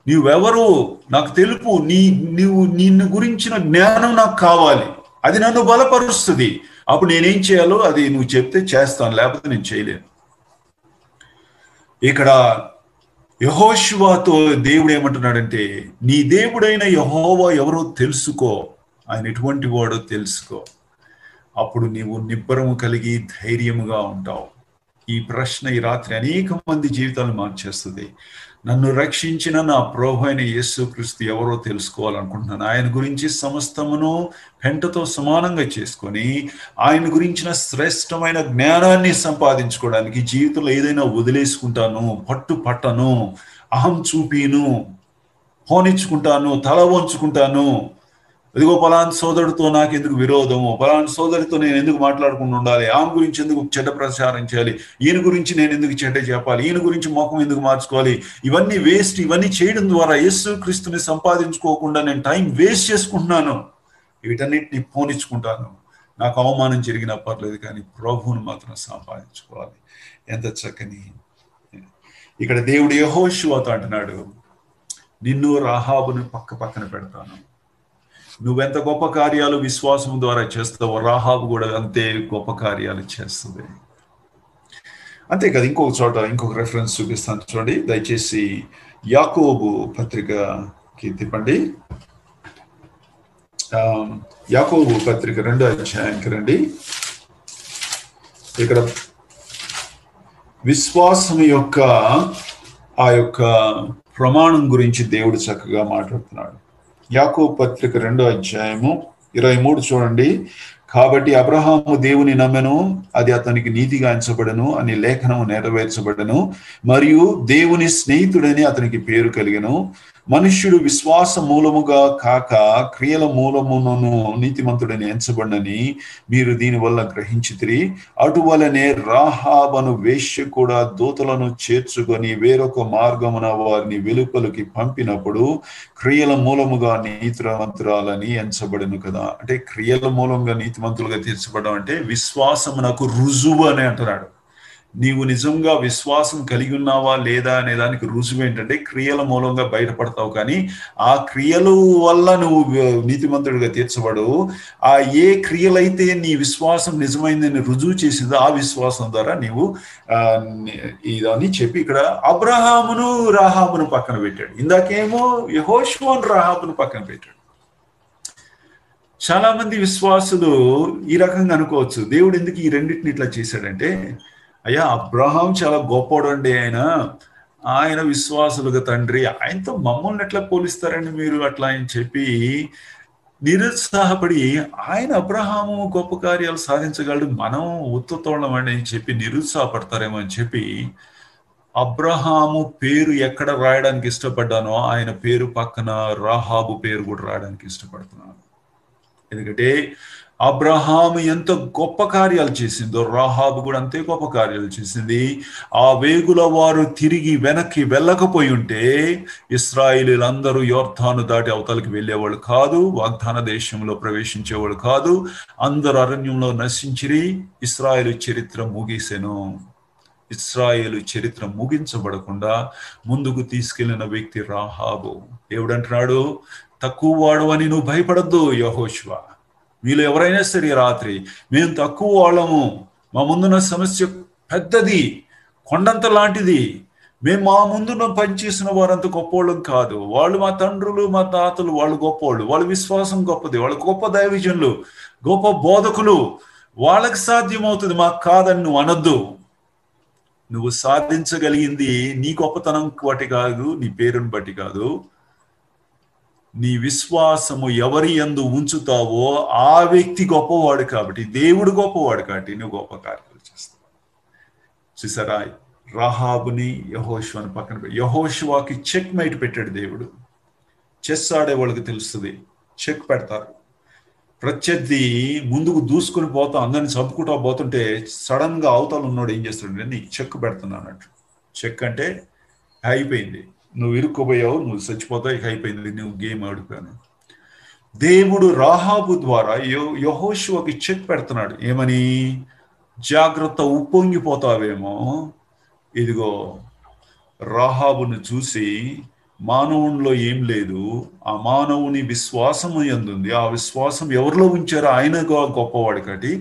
నీవెవరు నాకు తెలుపు, నిన్ను గురించిన జ్ఞానం నాకు కావాలి, అది నన్ను బలపరుస్తుంది. అప్పుడు నేనేం చేయాలో అది నువ్వు చెప్తే చేస్తాను, లేకపోతే నేను చేయలేను. ఇక్కడ యెహోషువతో దేవుడు ఏమంటున్నాడంటే, నీ దేవుడైన యెహోవా ఎవరో తెలుసుకో, ఆయన ఎటువంటి వాడో తెలుసుకో, అప్పుడు నీవు నిబ్బరము కలిగి ధైర్యముగా ఉంటావు. ఈ ప్రశ్న ఈ రాత్రి అనేక మంది జీవితాలను మార్చేస్తుంది. నన్ను రక్షించిన నా ప్రభు అయిన యేసుక్రీస్తు ఎవరో తెలుసుకోవాలనుకుంటున్నాను. ఆయన గురించి సమస్తమును పెంటతో సమానంగా చేసుకొని ఆయన గురించిన శ్రేష్టమైన జ్ఞానాన్ని సంపాదించుకోవడానికి జీవితంలో ఏదైనా వదిలేసుకుంటాను, పట్టను, అహం చూపిను, పోనిచ్చుకుంటాను, తల వంచుకుంటాను. ఇదిగో పలానా సోదరుడితో నాకు ఎందుకు విరోధము, పలానా సోదరితో నేను ఎందుకు మాట్లాడుకుంటూ ఉండాలి, ఆమె గురించి ఎందుకు చెడ్డ ప్రచారం చేయాలి, ఈయన గురించి నేను ఎందుకు చెడ్డ చెప్పాలి, ఈయన గురించి ముఖం ఎందుకు మార్చుకోవాలి, ఇవన్నీ వేస్ట్. ఇవన్నీ చేయడం ద్వారా యేసుక్రీస్తుని సంపాదించుకోకుండా నేను టైం వేస్ట్ చేసుకుంటున్నాను. వీటన్నిటిని పోనిచ్చుకుంటాను. నాకు అవమానం జరిగినా పర్లేదు, కానీ ప్రభువును మాత్రం సంపాదించుకోవాలి. ఎంత చక్కని! ఇక్కడ దేవుడు యెహోషువతో అంటున్నాడు, నిన్ను రాహాబును పక్కన పెడతాను. నువ్వెంత గొప్ప కార్యాలు విశ్వాసం ద్వారా చేస్తావో రాహాబు కూడా అంతే గొప్ప కార్యాలు చేస్తుంది. అంతేకాదు, ఇంకొక చోట ఇంకొక రెఫరెన్స్ చూపిస్తాను చూడండి. దయచేసి యాకోబు పత్రికకి తిప్పండి. యాకోబు పత్రిక 2వ అధ్యాయానికి రండి. ఇక్కడ విశ్వాసం యొక్క ఆ యొక్క ప్రమాణం గురించి దేవుడు చక్కగా మాట్లాడుతున్నాడు. యాకోబు పత్రిక 2వ అధ్యాయము 23 చూడండి. కాబట్టి అబ్రహాము దేవుని నమ్మెను, అది అతనికి నీతిగా ఎంచబడెను అని లేఖనము నెరవేర్చబడెను, మరియు దేవుని స్నేహితుడని అతనికి పేరు కలిగెను. మనుష్యుడు విశ్వాస మూలముగా కాక క్రియల మూలమును నీతిమంతుడని ఎంచబడని మీరు దీని వల్ల గ్రహించితిరి. అటువలనే రాహాబను వేశ్య కూడా దూతలను చేర్చుకొని వేరొక మార్గమున వారిని వెలుపలికి పంపినప్పుడు క్రియల మూలముగా నీతిమంతురాలని ఎంచబడను కదా. అంటే క్రియల మూలంగా నీతిమంతులుగా తీర్చబడడం అంటే విశ్వాసమునకు రుజువు అని అంటున్నాడు. నీవు నిజంగా విశ్వాసం కలిగి ఉన్నావా లేదా అనే దానికి రుజువు ఏంటంటే క్రియల మూలంగా బయటపడతావు. కానీ ఆ క్రియల వల్ల నువ్వు నీతిమంతుడిగా తీర్చబడవు. ఆ ఏ క్రియలైతే నీ విశ్వాసం నిజమైందని రుజువు చేసిందో ఆ విశ్వాసం ద్వారా నీవు ఇదని చెప్పి ఇక్కడ అబ్రహామును రాహాబును పక్కన పెట్టాడు. ఇందాకేమో యెహోషువను రాహాబును పక్కన పెట్టాడు. చాలా మంది విశ్వాసులు ఈ రకంగా అనుకోవచ్చు, దేవుడు ఎందుకు ఈ రెండింటిని ఇట్లా చేశాడంటే, అయ్యా అబ్రహాం చాలా గొప్పోడు అండి, ఆయన విశ్వాసులుగా తండ్రి, ఆయనతో మమ్మల్ని ఎట్లా పోలిస్తారండి మీరు అట్లా అని చెప్పి నిరుత్సాహపడి, ఆయన అబ్రహాము గొప్ప కార్యాలు సాధించగలడు, మనం ఉత్తతోళ్ళం అని చెప్పి నిరుత్సాహపడతారేమో అని చెప్పి అబ్రహాము పేరు ఎక్కడ రాయడానికి ఇష్టపడ్డానో ఆయన పేరు పక్కన రాహాబు పేరు కూడా రాయడానికి ఇష్టపడుతున్నాను. ఎందుకంటే అబ్రహాము ఎంత గొప్ప కార్యాలు చేసిందో రాహాబు కూడా అంతే గొప్ప కార్యాలు చేసింది. ఆ వేగుల వారు తిరిగి వెనక్కి వెళ్ళకపోయి ఉంటే ఇశ్రాయేలీయులందరూ యోర్దాను దాటి అవతలకి వెళ్ళేవాళ్ళు కాదు, వాగ్దాన దేశంలో ప్రవేశించేవాళ్ళు కాదు. అందరు అరణ్యంలో నశించిరి. ఇశ్రాయేలు చరిత్ర ముగిసెను. ఇశ్రాయేలు చరిత్ర ముగించబడకుండా ముందుకు తీసుకెళ్లిన వ్యక్తి రాహాబు. దేవుడు అంటున్నాడు, తక్కువ వాడవని నువ్వు భయపడద్దు యెహోషువ. మీలో ఎవరైనా సరే రాత్రి మేము తక్కువ వాళ్ళము, మా ముందున్న సమస్య పెద్దది, కొండంత లాంటిది, మేము మా ముందున్న పనిచేసిన వారంత గొప్పవాళ్ళం కాదు, వాళ్ళు మా తండ్రులు మా తాతలు వాళ్ళు గొప్పవాళ్ళు, వాళ్ళ విశ్వాసం గొప్పది, వాళ్ళు గొప్ప దైవజనులు, గొప్ప బోధకులు, వాళ్ళకి సాధ్యమవుతుంది, మాకు కాదని నువ్వు అనొద్దు. నువ్వు సాధించగలిగింది నీ గొప్పతనం బట్టి కాదు, నీ పేరుని బట్టి కాదు, నీ విశ్వాసము ఎవరి యందు ఉంచుతావో ఆ వ్యక్తి గొప్పవాడు కాబట్టి, దేవుడు గొప్పవాడు కాబట్టి నువ్వు గొప్ప కార్యాలు చేస్తావు. చూసారా, రాహాబుని యెహోషువని పక్కన పెట్టి యెహోషువకి చెక్ మేట్ పెట్టాడు దేవుడు. చెస్ ఆడే వాళ్ళకి తెలుస్తుంది, చెక్ పెడతారు. ప్రత్యర్థి ముందుకు దూసుకుని పోతా అందరిని చంపుకుంటా పోతుంటే సడన్ గా అవతల ఉన్నాడు ఏం చేస్తాడు, నీ చెక్ పెడుతున్నానట్టు. చెక్ అంటే అయిపోయింది, నువ్వు ఇరుక్కుపోయావు, నువ్వు చచ్చిపోతావు, ఇక అయిపోయింది, నువ్వు గేమ్ ఆడిపోయాను. దేవుడు రాహాబు ద్వారా యెహోషువకి చెక్ పెడుతున్నాడు. ఏమని? జాగ్రత్త, ఉప్పొంగిపోతావేమో, ఇదిగో రాహాబును చూసి మానవునిలో ఏం లేదు, ఆ మానవుని విశ్వాసము యందుంది, ఆ విశ్వాసం ఎవరిలో ఉంచారో ఆయన గొప్పవాడు కాబట్టి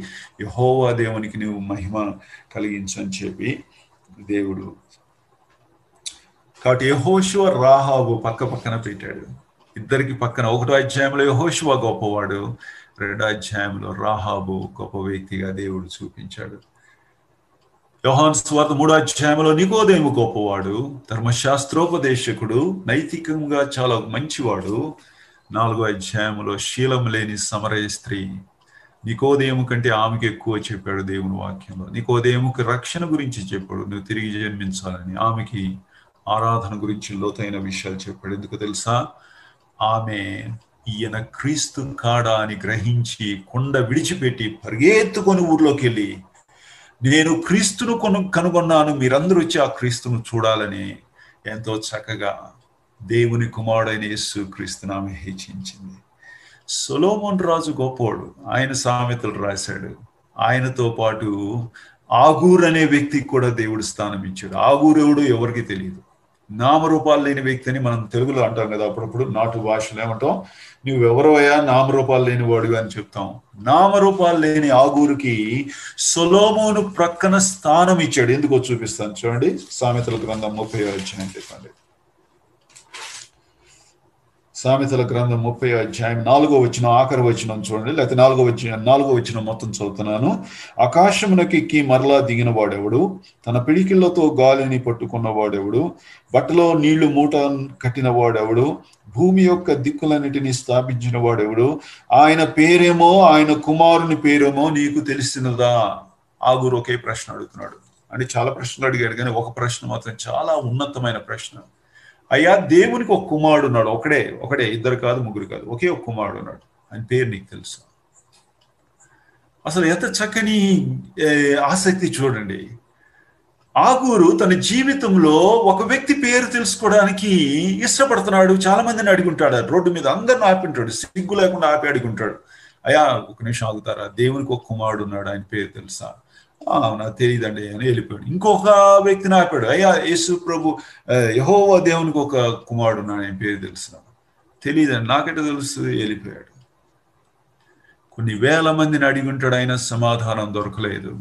యెహోవా దేవునికి నువ్వు మహిమ కలిగించని చెప్పి దేవుడు. కాబట్టి యెహోషువ రాహాబు పక్క పక్కన పెట్టాడు. ఇద్దరికి పక్కన 1వ అధ్యాయంలో యెహోషువ గొప్పవాడు, 2వ అధ్యాయంలో రాహాబు గొప్ప వ్యక్తిగా దేవుడు చూపించాడు. యోహాను సువార్త 3వ అధ్యాయంలో నికోదేము గొప్పవాడు, ధర్మశాస్త్రోపదేశకుడు, నైతికంగా చాలా మంచివాడు. 4వ అధ్యాయంలో శీలం లేని సమరయ స్త్రీ. నికోదేము కంటే ఆమెకి ఎక్కువ చెప్పాడు దేవుని వాక్యంలో. నికోదేముకి రక్షణ గురించి చెప్పాడు, నువ్వు తిరిగి జన్మించాలని. ఆమెకి ఆరాధన గురించి లోతైన విషయాలు చెప్పాడు. ఎందుకు తెలుసా? ఆమె ఈయన క్రీస్తు కాడా అని గ్రహించి కొండ విడిచిపెట్టి పరిగెత్తుకొని ఊర్లోకి వెళ్ళి, నేను క్రీస్తును కనుగొన్నాను, మీరందరూ వచ్చి ఆ క్రీస్తును చూడాలని ఎంతో చక్కగా దేవుని కుమారుడైన యేసు క్రీస్తును ఆమె హెచ్చించింది. సొలొమోను రాజు గొప్పోడు, ఆయన సామెతలు రాశాడు. ఆయనతో పాటు ఆగూర్ అనే వ్యక్తికి కూడా దేవుడు స్థానం ఇచ్చాడు. ఆగూర్ ఎవడు ఎవరికి తెలియదు, నామరూపాలు లేని వ్యక్తి అని మనం తెలుగులో అంటాం కదా, అప్పుడప్పుడు నాటు భాషలో ఏమంటాం, నువ్వెవరోయా నామరూపాలు లేని వాడు అని చెప్తాం. నామరూపాలు లేని ఆగూరుకి సొలొమోను ప్రక్కన స్థానం ఇచ్చాడు. ఎందుకో చూపిస్తాను చూడండి. సామెతల గ్రంథం 30వ అధ్యాయం చెప్పండి. సామెతల గ్రంథం 30వ అధ్యాయం 4వ వచనం ఆఖరి వచనం చూడండి, లేకపోతే 4వ వచనం మొత్తం చదువుతున్నాను. ఆకాశమునకెక్కి మరలా దిగిన వాడెవడు, తన పిడికిళ్లతో గాలిని పట్టుకున్న వాడెవడు, బట్టలో నీళ్లు మూట కట్టిన వాడెవడు, భూమి యొక్క దిక్కులన్నిటినీ స్థాపించిన వాడెవడు, ఆయన పేరేమో ఆయన కుమారుని పేరేమో నీకు తెలిసినదా? ఆగూరు ఒకే ప్రశ్న అడుగుతున్నాడు. అంటే చాలా ప్రశ్నలు అడిగాడు, కానీ ఒక ప్రశ్న మాత్రం చాలా ఉన్నతమైన ప్రశ్న. అయ్యా, దేవునికి ఒక కుమారుడు ఉన్నాడు, ఒకడే, ఇద్దరు కాదు, ముగ్గురు కాదు, ఒకే ఒక కుమారుడు ఉన్నాడు, ఆయన పేరు నీకు తెలుసు? అసలు ఎంత చక్కని ఆసక్తి చూడండి. ఆగూరు తన జీవితంలో ఒక వ్యక్తి పేరు తెలుసుకోవడానికి ఇష్టపడుతున్నాడు. చాలా మందిని అడుగుంటాడు, రోడ్డు మీద అందరిని ఆపింటాడు, సిగ్గు లేకుండా ఆపి అడుగుంటాడు, అయ్యా ఒక నిమిషం ఆగుతారా, దేవునికి ఒక కుమారుడు ఉన్నాడు, ఆయన పేరు తెలుసా? నాకు తెలియదండి అని వెళ్ళిపోయాడు. ఇంకొక వ్యక్తిని ఆపాడు, అయ్యా యేసు ప్రభు యెహోవా దేవునికి ఒక కుమారుడు ఉన్నాడు, ఆయన పేరు తెలుసు? తెలియదండి. నాకంటే తెలుసు, వెళ్ళిపోయాడు. కొన్ని వేల మందిని అడిగి ఉంటాడు, ఆయన సమాధానం దొరకలేదు.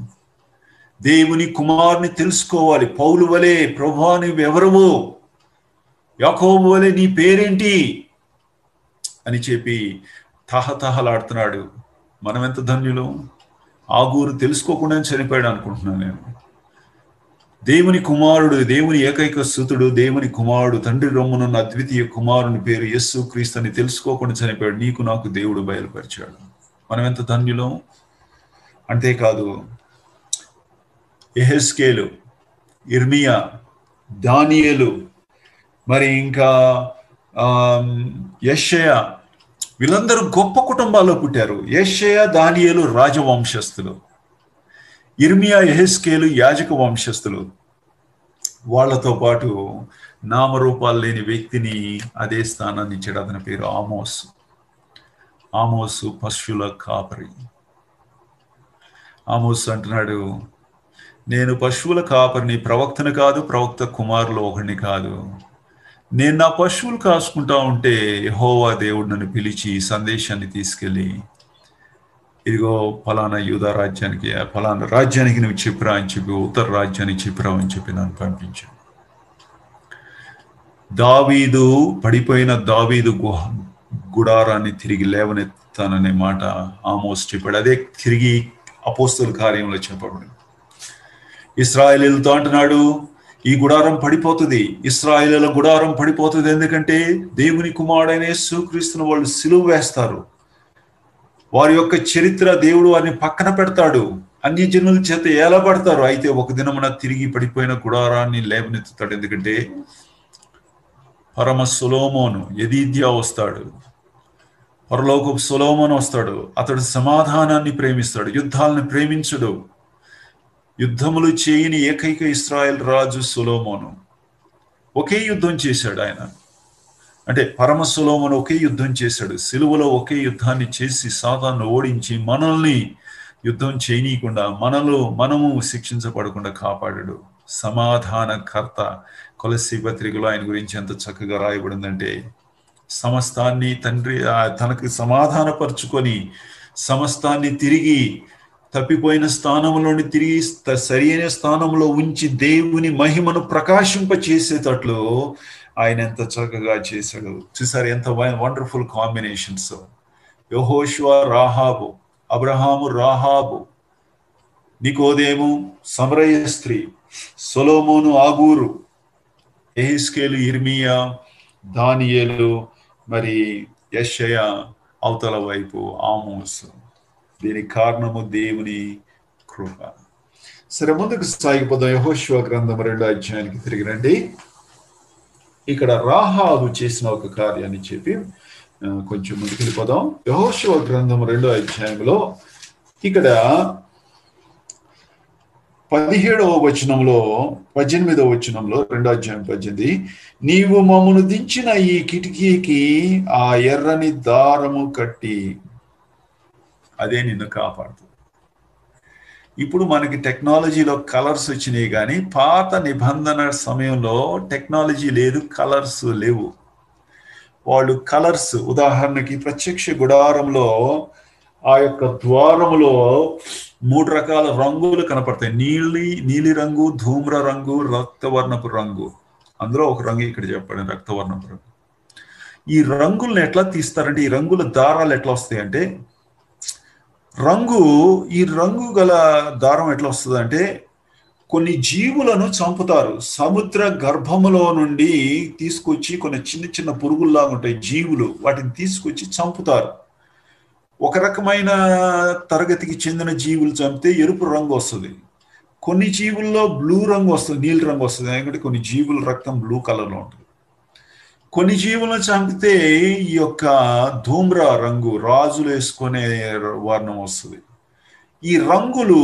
దేవుని కుమారుని తెలుసుకోవాలి. పౌలు వలె, ప్రభువా నువ్వెవరవు, యాకోబు వలె నీ పేరేంటి అని చెప్పి తహతహలాడుతున్నాడు. మనం ఎంత ధన్యులు. ఆగూరు తెలుసుకోకుండా చనిపోయాడు అనుకుంటున్నాను నేను. దేవుని కుమారుడు, దేవుని ఏకైక సుతుడు, దేవుని కుమారుడు, తండ్రి రొమ్మునున్న అద్వితీయ కుమారుని పేరు యేసు క్రీస్తు అని తెలుసుకోకుండా చనిపోయాడు. నీకు నాకు దేవుడు బయలుపరిచాడు. మనం ఎంత ధన్యులం. అంతేకాదు, యెహెజ్కేలు, ఇర్మియా, దానియేలు, మరి ఇంకా యెషయా, వీళ్ళందరూ గొప్ప కుటుంబాల్లో పుట్టారు. యెషయా, దానియేలు రాజవంశస్థులు, ఇర్మియా, యెహెజ్కేలు యాజక వంశస్థులు. వాళ్లతో పాటు నామరూపాలు లేని వ్యక్తిని అదే స్థానాన్ని ఇచ్చాడు. అతని పేరు ఆమోసు. ఆమోసు పశువుల కాపరి. ఆమోసు అంటున్నాడు, నేను పశువుల కాపరిని, ప్రవక్తను కాదు, ప్రవక్త కుమారులు ఒకరిని కాదు. నేను నా పశువులు కాసుకుంటా ఉంటే యెహోవా దేవుడు నన్ను పిలిచి సందేశాన్ని తీసుకెళ్ళి, ఇదిగో ఫలానా యూదా రాజ్యానికి, ఫలానా రాజ్యానికి నువ్వు చెప్పిరా అని చెప్పి, ఉత్తర రాజ్యానికి చెప్పిరా అని చెప్పి నన్ను పంపించాను. దావీదు, పడిపోయిన దావీదు గుడారాన్ని తిరిగి లేవనెత్తాననే మాట ఆమోస్ చెప్పాడు. అదే తిరిగి అపోస్తలుల కార్యంలో చెప్పబడింది. ఇశ్రాయేలీయులతో అంటున్నాడు, ఈ గుడారం పడిపోతుంది, ఇశ్రాయేలీయుల గుడారం పడిపోతుంది, ఎందుకంటే దేవుని కుమారుడైన యేసుక్రీస్తును వాళ్ళు సిలువ వేస్తారు. వారి యొక్క చరిత్ర దేవుడు వారిని పక్కన పెడతాడు, అన్య జనుల చేత ఏలబడతారు. అయితే ఒక దినమున తిరిగి పడిపోయిన గుడారాన్ని లేవనెత్తుతాడు. ఎందుకంటే పరమ సొలొమోను యెదీద్యా వస్తాడు, పరలోకపు సొలొమోను వస్తాడు. అతడు సమాధానాన్ని ప్రేమిస్తాడు, యుద్ధాలను ప్రేమించడు. యుద్ధములు చేయని ఏకైక ఇశ్రాయేల్ రాజు సొలొమోను. ఒకే యుద్ధం చేశాడు ఆయన. అంటే పరమ సొలొమోను ఒకే యుద్ధం చేశాడు. సిలువలో ఒకే యుద్ధాన్ని చేసి సాతాను ఓడించి మనల్ని యుద్ధం చేయనీయకుండా, మనము శిక్షించబడకుండా కాపాడాడు. సమాధానకర్త. కొలస్సీ పత్రికలో ఆయన గురించి ఎంత చక్కగా రాయబడిందంటే, సమస్తాన్ని తండ్రి తనకు సమాధానపరుచుకొని సమస్తాన్ని తిరిగి తప్పిపోయిన స్థానంలోని తిరిగి సరైన స్థానంలో ఉంచి దేవుని మహిమను ప్రకాశింపచేసేటట్లు ఆయన ఎంత చక్కగా చేశాడు. చూసారు ఎంత వండర్ఫుల్ కాంబినేషన్స్. యెహోషువ రాహాబు, అబ్రహాము రాహాబు, నికోదేము సమరయ స్త్రీ, సొలొమోను ఆగూరు, యెహెజ్కేలు ఇర్మియా, దానియేలు, మరి యెషయా, అవతల వైపు ఆమోసు. దీనికి కారణము దేవుని కృప. సరే, ముందుకు సాగిపోదాం. యెహోషువ గ్రంథం 2వ అధ్యాయానికి తిరిగి రండి. ఇక్కడ రాహాబు చేసిన ఒక కార్యాన్ని చెప్పి కొంచెం ముందుకు వెళ్ళిపోదాం. యెహోషువ గ్రంథం 2వ అధ్యాయంలో ఇక్కడ 17వ వచనంలో 18వ వచనంలో 2వ అధ్యాయం 18, నీవు మమ్మను దించిన ఈ కిటికీకి ఆ ఎర్రని దారము కట్టి అదే నిన్ను కాపాడుతుంది. ఇప్పుడు మనకి టెక్నాలజీలో కలర్స్ వచ్చినాయి, కానీ పాత నిబంధన సమయంలో టెక్నాలజీ లేదు, కలర్స్ లేవు. వాళ్ళు కలర్స్, ఉదాహరణకి ప్రత్యక్ష గుడారంలో ఆ యొక్క ద్వారములో 3 రకాల రంగులు కనపడతాయి. నీలి రంగు, ధూమ్ర రంగు, రక్తవర్ణపు రంగు. అందులో ఒక రంగు ఇక్కడ చెప్పండి, రక్తవర్ణపు రంగు. ఈ రంగులను ఎట్లా తీస్తారంటే, ఈ రంగుల దారాలు ఎట్లా వస్తాయంటే, ఈ రంగు గల దారం ఎట్లా వస్తుంది అంటే, కొన్ని జీవులను చంపుతారు. సముద్ర గర్భములో నుండి తీసుకొచ్చి కొన్ని చిన్న చిన్న పురుగుల్లాగా ఉంటాయి జీవులు, వాటిని తీసుకొచ్చి చంపుతారు. ఒక రకమైన తరగతికి చెందిన జీవులు చంపితే ఎరుపు రంగు వస్తుంది. కొన్ని జీవుల్లో బ్లూ రంగు వస్తుంది, నీలి రంగు వస్తుంది. ఎందుకంటే కొన్ని జీవుల రక్తం బ్లూ కలర్లో ఉంటుంది. కొన్ని జీవులను చంపితే ఈ యొక్క ధూమ్ర రంగు, రాజులు వేసుకునే వర్ణం వస్తుంది. ఈ రంగులు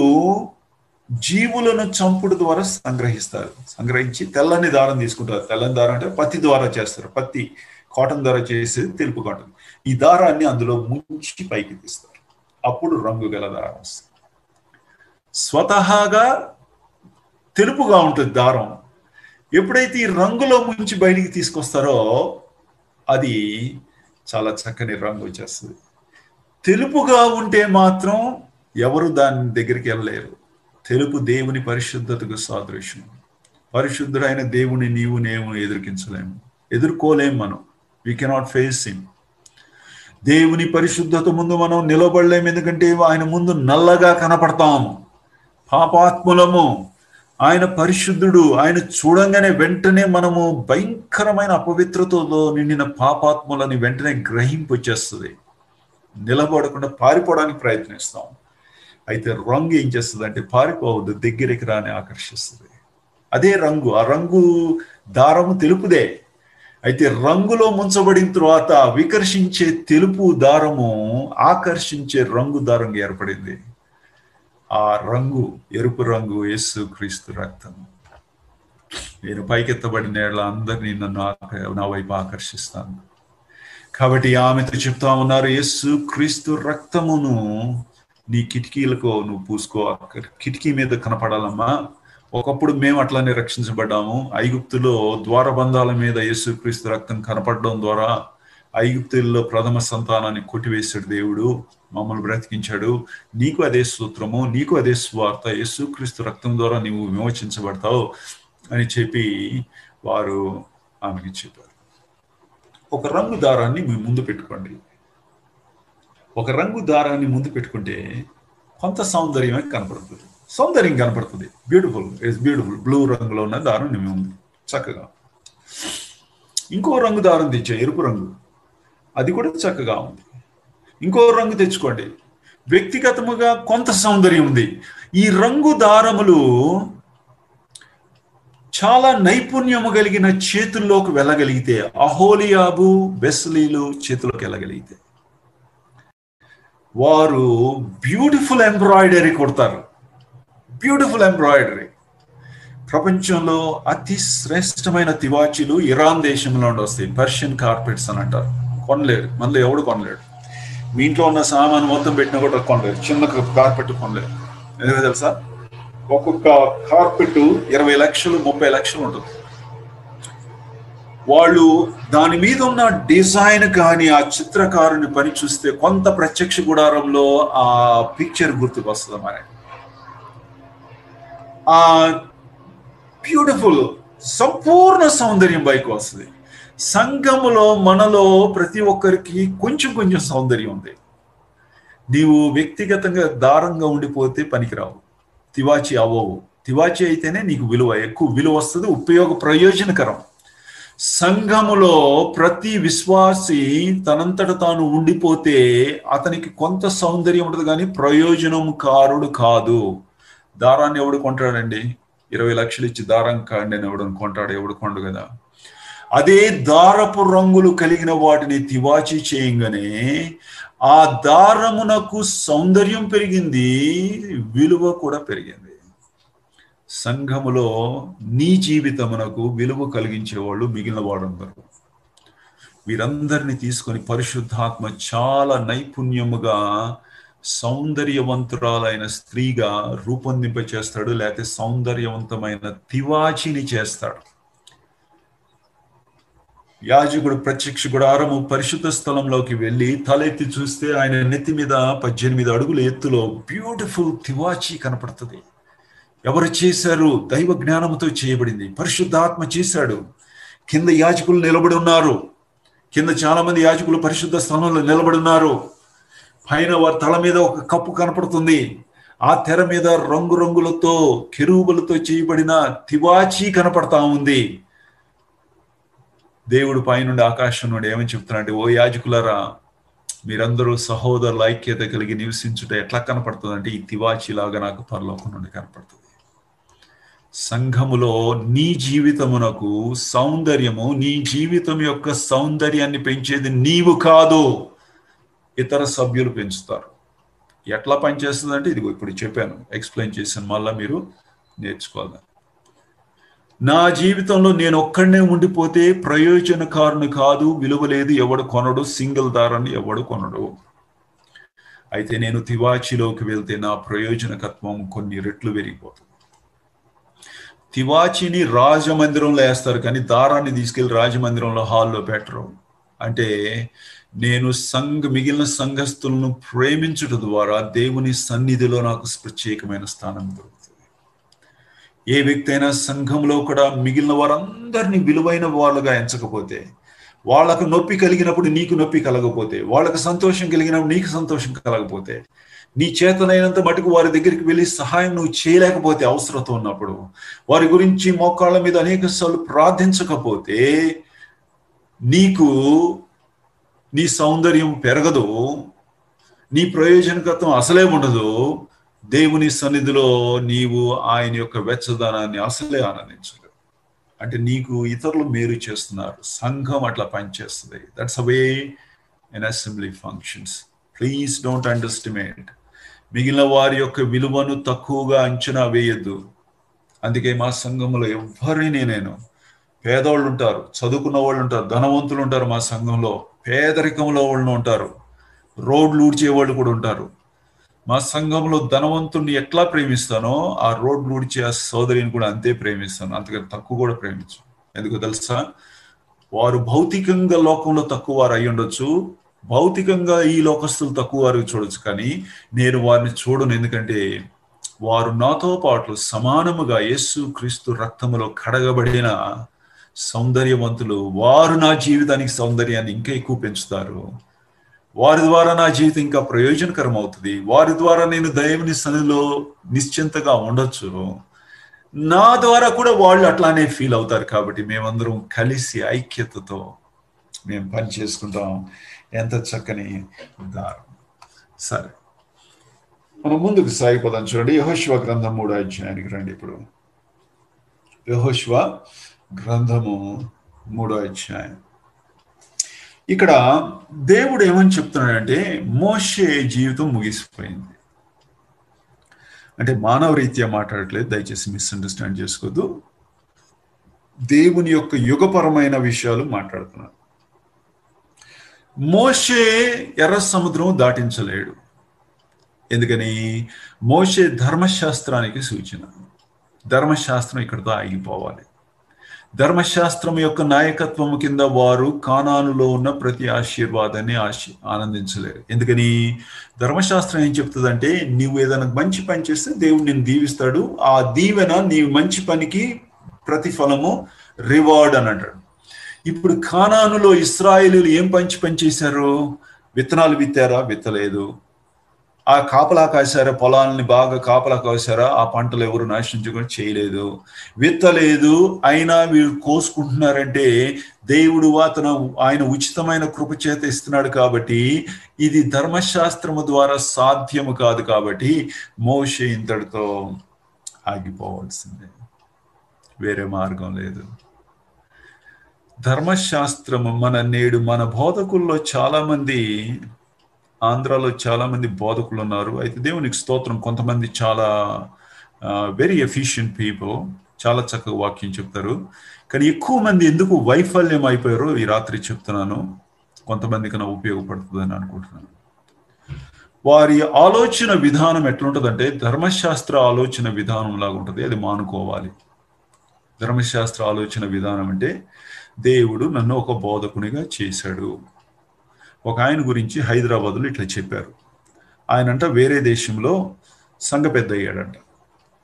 జీవులను చంపుడు ద్వారా సంగ్రహించి తెల్లని దారం తీసుకుంటారు. తెల్లని దారం అంటే పత్తి ద్వారా చేస్తారు. పత్తి కాటన్ ద్వారా చేసి తెలుపు కాటన్. ఈ దారాన్ని అందులో ముంచి పైకి తీస్తారు. అప్పుడు రంగు గల దారం వస్తుంది. స్వతహాగా తెలుపుగా ఉంటుంది దారం. ఎప్పుడైతే ఈ రంగులో ముంచి బయటికి తీసుకొస్తారో అది చాలా చక్కని రంగు వచ్చేస్తుంది. తెలుపుగా ఉంటే మాత్రం ఎవరు దాని దగ్గరికి వెళ్ళలేరు. తెలుపు దేవుని పరిశుద్ధతకు సాదృశ్యం. పరిశుద్ధుడైన దేవుని నీవు నేను ఎదుర్కోలేము మనం. We cannot face him. దేవుని పరిశుద్ధత ముందు మనం నిలబడలేము. ఎందుకంటే ఆయన ముందు నల్లగా కనపడతాము, పాపాత్ములము. ఆయన పరిశుద్ధుడు. ఆయన చూడంగానే వెంటనే మనము భయంకరమైన అపవిత్రతతో నిండిన పాపాత్ములని వెంటనే గ్రహింపు వచ్చేస్తుంది. నిలబడకుండా పారిపోవడానికి ప్రయత్నిస్తాం. అయితే రంగు ఏం చేస్తుంది అంటే పారిపోవద్దు, దగ్గరికి రాని ఆకర్షిస్తుంది. అదే రంగు. ఆ రంగు దారము తెలుపుదే. అయితే రంగులో ముంచబడిన తర్వాత వికర్షించే తెలుపు దారము ఆకర్షించే రంగు దారంగా ఏర్పడింది. ఆ రంగు ఎరుపు రంగు యేసు క్రీస్తు రక్తము. నేను పైకెత్తబడిన అందరినీ నా వైపు ఆకర్షిస్తాను. కాబట్టి ఆమెతో చెప్తా ఉన్నారు, యేసు క్రీస్తు రక్తమును నీ కిటికీలకు నువ్వు పూసుకో. కిటికీ మీద కనపడాలమ్మా. ఒకప్పుడు మేము అట్లానే రక్షించబడ్డాము. ఐగుప్తులో ద్వారబంధాల మీద యేసుక్రీస్తు రక్తం కనపడడం ద్వారా ఐగుప్తుల్లో ప్రథమ సంతానాన్ని కొట్టివేశాడు దేవుడు, మమ్మల్ని బ్రతికించాడు. నీకు అదే సూత్రము, నీకు అదే స్వార్థ. యేసుక్రీస్తు రక్తం ద్వారా నీవు విమోచించబడతావు అని చెప్పి వారు ఆమెకి చెప్పారు. ఒక రంగు దారాన్ని మీ ముందు పెట్టుకోండి. ఒక రంగు దారాన్ని ముందు పెట్టుకుంటే కొంత సౌందర్యమే కనపడుతుంది. సౌందర్యం కనపడుతుంది. Beautiful, it's beautiful. బ్లూ రంగులో ఉన్న దారం నిమ్మి ఉంది చక్కగా. ఇంకో రంగు దారం తెచ్చా, ఎరుపు రంగు, అది కూడా చక్కగా ఉంది. ఇంకో రంగు తెచ్చుకోండి, వ్యక్తిగతముగా కొంత సౌందర్యం ఉంది. ఈ రంగు దారములు చాలా నైపుణ్యము కలిగిన చేతుల్లోకి వెళ్ళగలిగితే, అహోలియాబు బెస్లీలు చేతుల్లోకి వెళ్ళగలిగితే వారు బ్యూటిఫుల్ ఎంబ్రాయిడరీ కొడతారు. Beautiful embroidery. ప్రపంచంలో అతి శ్రేష్టమైన తివాచీలు ఇరాన్ దేశంలో నుండి వస్తాయి. పర్షియన్ కార్పెట్స్ అని అంటారు. కొనలేరు, మనలో ఎవడు కొనలేడు. మీ ఇంట్లో ఉన్న సామాను మొత్తం పెట్టినా కూడా కొనలేరు. చిన్న కార్పెట్ కొనలేరు. ఎందుకంటే తెలుసా, ఒక్కొక్క కార్పెట్ 20 లక్షలు 30 లక్షలు ఉంటుంది. వాళ్ళు దాని మీద ఉన్న డిజైన్ కానీ ఆ చిత్రకారుని పని చూస్తే కొంత ప్రత్యక్ష గుడారంలో ఆ పిక్చర్ గుర్తుకు వస్తుంది. మరి ఆ బ్యూటిఫుల్ సంపూర్ణ సౌందర్యం బయటకు వస్తుంది. సంఘములో మనలో ప్రతి ఒక్కరికి కొంచెం కొంచెం సౌందర్యం ఉంది. నీవు వ్యక్తిగతంగా దారంగా ఉండిపోతే పనికిరావు, తివాచి అవ్వవు. తివాచి అయితేనే నీకు విలువ, ఎక్కువ విలువ వస్తుంది, ఉపయోగ ప్రయోజనకరం. సంఘములో ప్రతి విశ్వాసి తనంతట తాను ఉండిపోతే అతనికి కొంత సౌందర్యం ఉంటుంది, కానీ ప్రయోజనకారుడు కాదు. దారాన్ని ఎవడు కొంటాడండి? 20 లక్షలు ఇచ్చి దారం కాండి అని ఎవడు కొంటాడు? ఎవడు కొండు కదా. అదే దారపు రంగులు కలిగిన వాటిని తివాచి చేయంగానే ఆ దారమునకు సౌందర్యం పెరిగింది, విలువ కూడా పెరిగింది. సంఘములో నీ జీవితమునకు విలువ కలిగించేవాళ్ళు మిగిలిన వారందరూ. వీరందరినీ తీసుకొని పరిశుద్ధాత్మ చాలా నైపుణ్యముగా సౌందర్యవంతురాలైన స్త్రీగా రూపొందింప చేస్తాడు, లేకపోతే సౌందర్యవంతమైన తివాచిని చేస్తాడు. యాజకుడు ప్రత్యక్ష గుడారము పరిశుద్ధ స్థలంలోకి వెళ్ళి తలెత్తి చూస్తే ఆయన నెత్తి మీద 18 అడుగుల ఎత్తులో బ్యూటిఫుల్ తివాచి కనపడుతుంది. ఎవరు చేశారు? దైవ జ్ఞానముతో చేయబడింది, పరిశుద్ధాత్మ చేశాడు. కింద యాజకులు నిలబడి ఉన్నారు. కింద చాలా మంది యాజకులు పరిశుద్ధ స్థలంలో నిలబడున్నారు. పైన వారి తల మీద ఒక కప్పు కనపడుతుంది. ఆ తెర మీద రంగురంగులతో కెరూబులతో చేయబడిన తివాచీ కనపడతా ఉంది. దేవుడు పైనుండి ఆకాశం నుండి ఏమని చెప్తున్నాడు? ఓ యాజకులారా, మీరందరూ సహోదరుల ఐక్యత కలిగి నివసించుట ఎట్లా కనపడుతుంది అంటే ఈ తివాచీలాగా నాకు పరలోకం నుండి కనపడుతుంది. సంఘములో నీ జీవితమునకు సౌందర్యము, నీ జీవితం యొక్క సౌందర్యాన్ని పెంచేది నీవు కాదు, ఇతర సభ్యులు పెంచుతారు. ఎట్లా పనిచేస్తుంది అంటే ఇదిగో ఇప్పుడు చెప్పాను, ఎక్స్ప్లెయిన్ చేశాను, మళ్ళా మీరు నేర్చుకోవాలి. నా జీవితంలో నేను ఒక్కడనే ఉండిపోతే ప్రయోజనకారుని కాదు, విలువ లేదు, ఎవడు కొనడు, సింగిల్ దారాన్ని ఎవడు కొనడు. అయితే నేను తివాచీలోకి వెళ్తే నా ప్రయోజనకత్వం కొన్ని రెట్లు పెరిగిపోతుంది. తివాచీని రాజమందిరంలో వేస్తారు, కానీ దారాన్ని తీసుకెళ్లి రాజమందిరంలో హాల్లో పెట్టరు. అంటే నేను మిగిలిన సంఘస్థులను ప్రేమించుట ద్వారా దేవుని సన్నిధిలో నాకు ప్రత్యేకమైన స్థానం దొరుకుతుంది. ఏ వ్యక్తి అయినా సంఘంలో కూడా మిగిలిన వారందరినీ విలువైన వాళ్ళుగా ఎంచకపోతే, వాళ్ళకు నొప్పి కలిగినప్పుడు నీకు నొప్పి కలగపోతే, వాళ్ళకు సంతోషం కలిగినప్పుడు నీకు సంతోషం కలగపోతే, నీ చేతనైనంత మటుకు వారి దగ్గరికి వెళ్ళి సహాయం నువ్వు చేయలేకపోతే, అవసరత ఉన్నప్పుడు వారి గురించి మోకాళ్ళ మీద అనేక సార్లు ప్రార్థించకపోతే, నీకు నీ సౌందర్యం పెరగదు, నీ ప్రయోజనకత్వం అసలే ఉండదు. దేవుని సన్నిధిలో నీవు ఆయన యొక్క వెచ్చదనాన్ని అసలే ఆనందించలేవు. అంటే నీకు ఇతరులు మేలు చేస్తున్నారు, సంఘం అట్లా పనిచేస్తుంది. That's a way in assembly functions. Please don't underestimate. మిగిలిన వారి యొక్క విలువను తక్కువగా అంచనా వేయద్దు. అందుకే మా సంఘంలో ఎవరిని నేను, పేదవాళ్ళు ఉంటారు, చదువుకున్న వాళ్ళు ఉంటారు, ధనవంతులు ఉంటారు, మా సంఘంలో పేదరికంలో వాళ్ళు ఉంటారు, రోడ్లు ఊడ్చే వాళ్ళు కూడా ఉంటారు. మా సంఘంలో ధనవంతుడిని ఎట్లా ప్రేమిస్తానో ఆ రోడ్లు ఊడ్చే ఆ సోదరిని కూడా అంతే ప్రేమిస్తాను, అంతకంటే తక్కువ కూడా ప్రేమించు. ఎందుకు తెలుసా? వారు భౌతికంగా లోకంలో తక్కువ వారు అయి ఉండొచ్చు, భౌతికంగా ఈ లోకస్తులు తక్కువ వారికి చూడొచ్చు, కానీ నేను వారిని చూడను. ఎందుకంటే వారు నాతో పాటు సమానముగా యేసు క్రీస్తు రక్తములో కడగబడిన సౌందర్యవంతులు. వారు నా జీవితానికి సౌందర్యాన్ని ఇంకా ఎక్కువ పెంచుతారు. వారి ద్వారా నా జీవితం ఇంకా ప్రయోజనకరం అవుతుంది. వారి ద్వారా నేను దేవుని సన్నిధిలో నిశ్చింతగా ఉండొచ్చు. నా ద్వారా కూడా వాళ్ళు అట్లానే ఫీల్ అవుతారు. కాబట్టి మేమందరం కలిసి ఐక్యతతో మేము పని చేసుకుంటాం. ఎంత చక్కని దారం. సరే, మనం ముందుకు సాగిపోదాం. చూడండి, యెహోషువ గ్రంథం 3వ అధ్యాయానికి రండి. ఇప్పుడు యెహోషువ గ్రంథము 3వ అధ్యాయం. ఇక్కడ దేవుడు ఏమని చెప్తున్నాడంటే, మోషే జీవితం ముగిసిపోయింది. అంటే మానవ రీత్యా మాట్లాడట్లేదు, దయచేసి మిస్అండర్స్టాండ్ చేసుకోవద్దు. దేవుని యొక్క యుగపరమైన విషయాలు మాట్లాడుతున్నాడు. మోషే ఎర్ర సముద్రం దాటించలేడు. ఎందుకని? మోషే ధర్మశాస్త్రానికి సూచన. ధర్మశాస్త్రం ఇక్కడితో ఆగిపోవాలి. ధర్మశాస్త్రం యొక్క నాయకత్వం కింద వారు కానానులో ఉన్న ప్రతి ఆశీర్వాదాన్ని ఆనందించలేరు. ఎందుకని? ధర్మశాస్త్రం ఏం చెప్తుందంటే, నీవు ఏదైనా మంచి పని చేస్తే దేవుడు నిన్ను దీవిస్తాడు, ఆ దీవెన నీ మంచి పనికి ప్రతిఫలము, రివార్డ్ అని అంటాడు. ఇప్పుడు కానానులో ఇశ్రాయేలీయులు ఏం పని చేశారు? విత్తనాలు విత్తారా? విత్తలేదు. ఆ కాపలా కాశారా? పొలాలని బాగా కాపలా కాశారా? ఆ పంటలు ఎవరు నాశించుకొని చేయలేదు. విత్తలేదు, అయినా వీళ్ళు కోసుకుంటున్నారంటే దేవుడు ఆయన ఉచితమైన కృప చేత ఇస్తున్నాడు. కాబట్టి ఇది ధర్మశాస్త్రము ద్వారా సాధ్యము కాదు. కాబట్టి మోషే ఇంతటితో ఆగిపోవాల్సిందే, వేరే మార్గం లేదు. ధర్మశాస్త్రము నేడు మన బోధకుల్లో చాలా మంది, ఆంధ్రాలో చాలా మంది బోధకులు ఉన్నారు. అయితే దేవునికి స్తోత్రం, కొంతమంది చాలా వెరీ ఎఫిషియంట్ పీపుల్, చాలా చక్కగా వాక్యం చెప్తారు. కానీ ఎక్కువ మంది ఎందుకు వైఫల్యం అయిపోయారో ఈ రాత్రి చెప్తున్నాను. కొంతమందికి నా ఉపయోగపడుతుందని అనుకుంటున్నాను. వారి ఆలోచన విధానం ఎట్లుంటుందంటే, ధర్మశాస్త్ర ఆలోచన విధానం లాగా ఉంటుంది. అది మానుకోవాలి. ధర్మశాస్త్ర ఆలోచన విధానం అంటే, దేవుడు నన్ను ఒక బోధకునిగా చేశాడు. ఒక ఆయన గురించి హైదరాబాద్లో ఇట్లా చెప్పారు. ఆయనంట వేరే దేశంలో సంఘ పెద్ద అయ్యాడంట.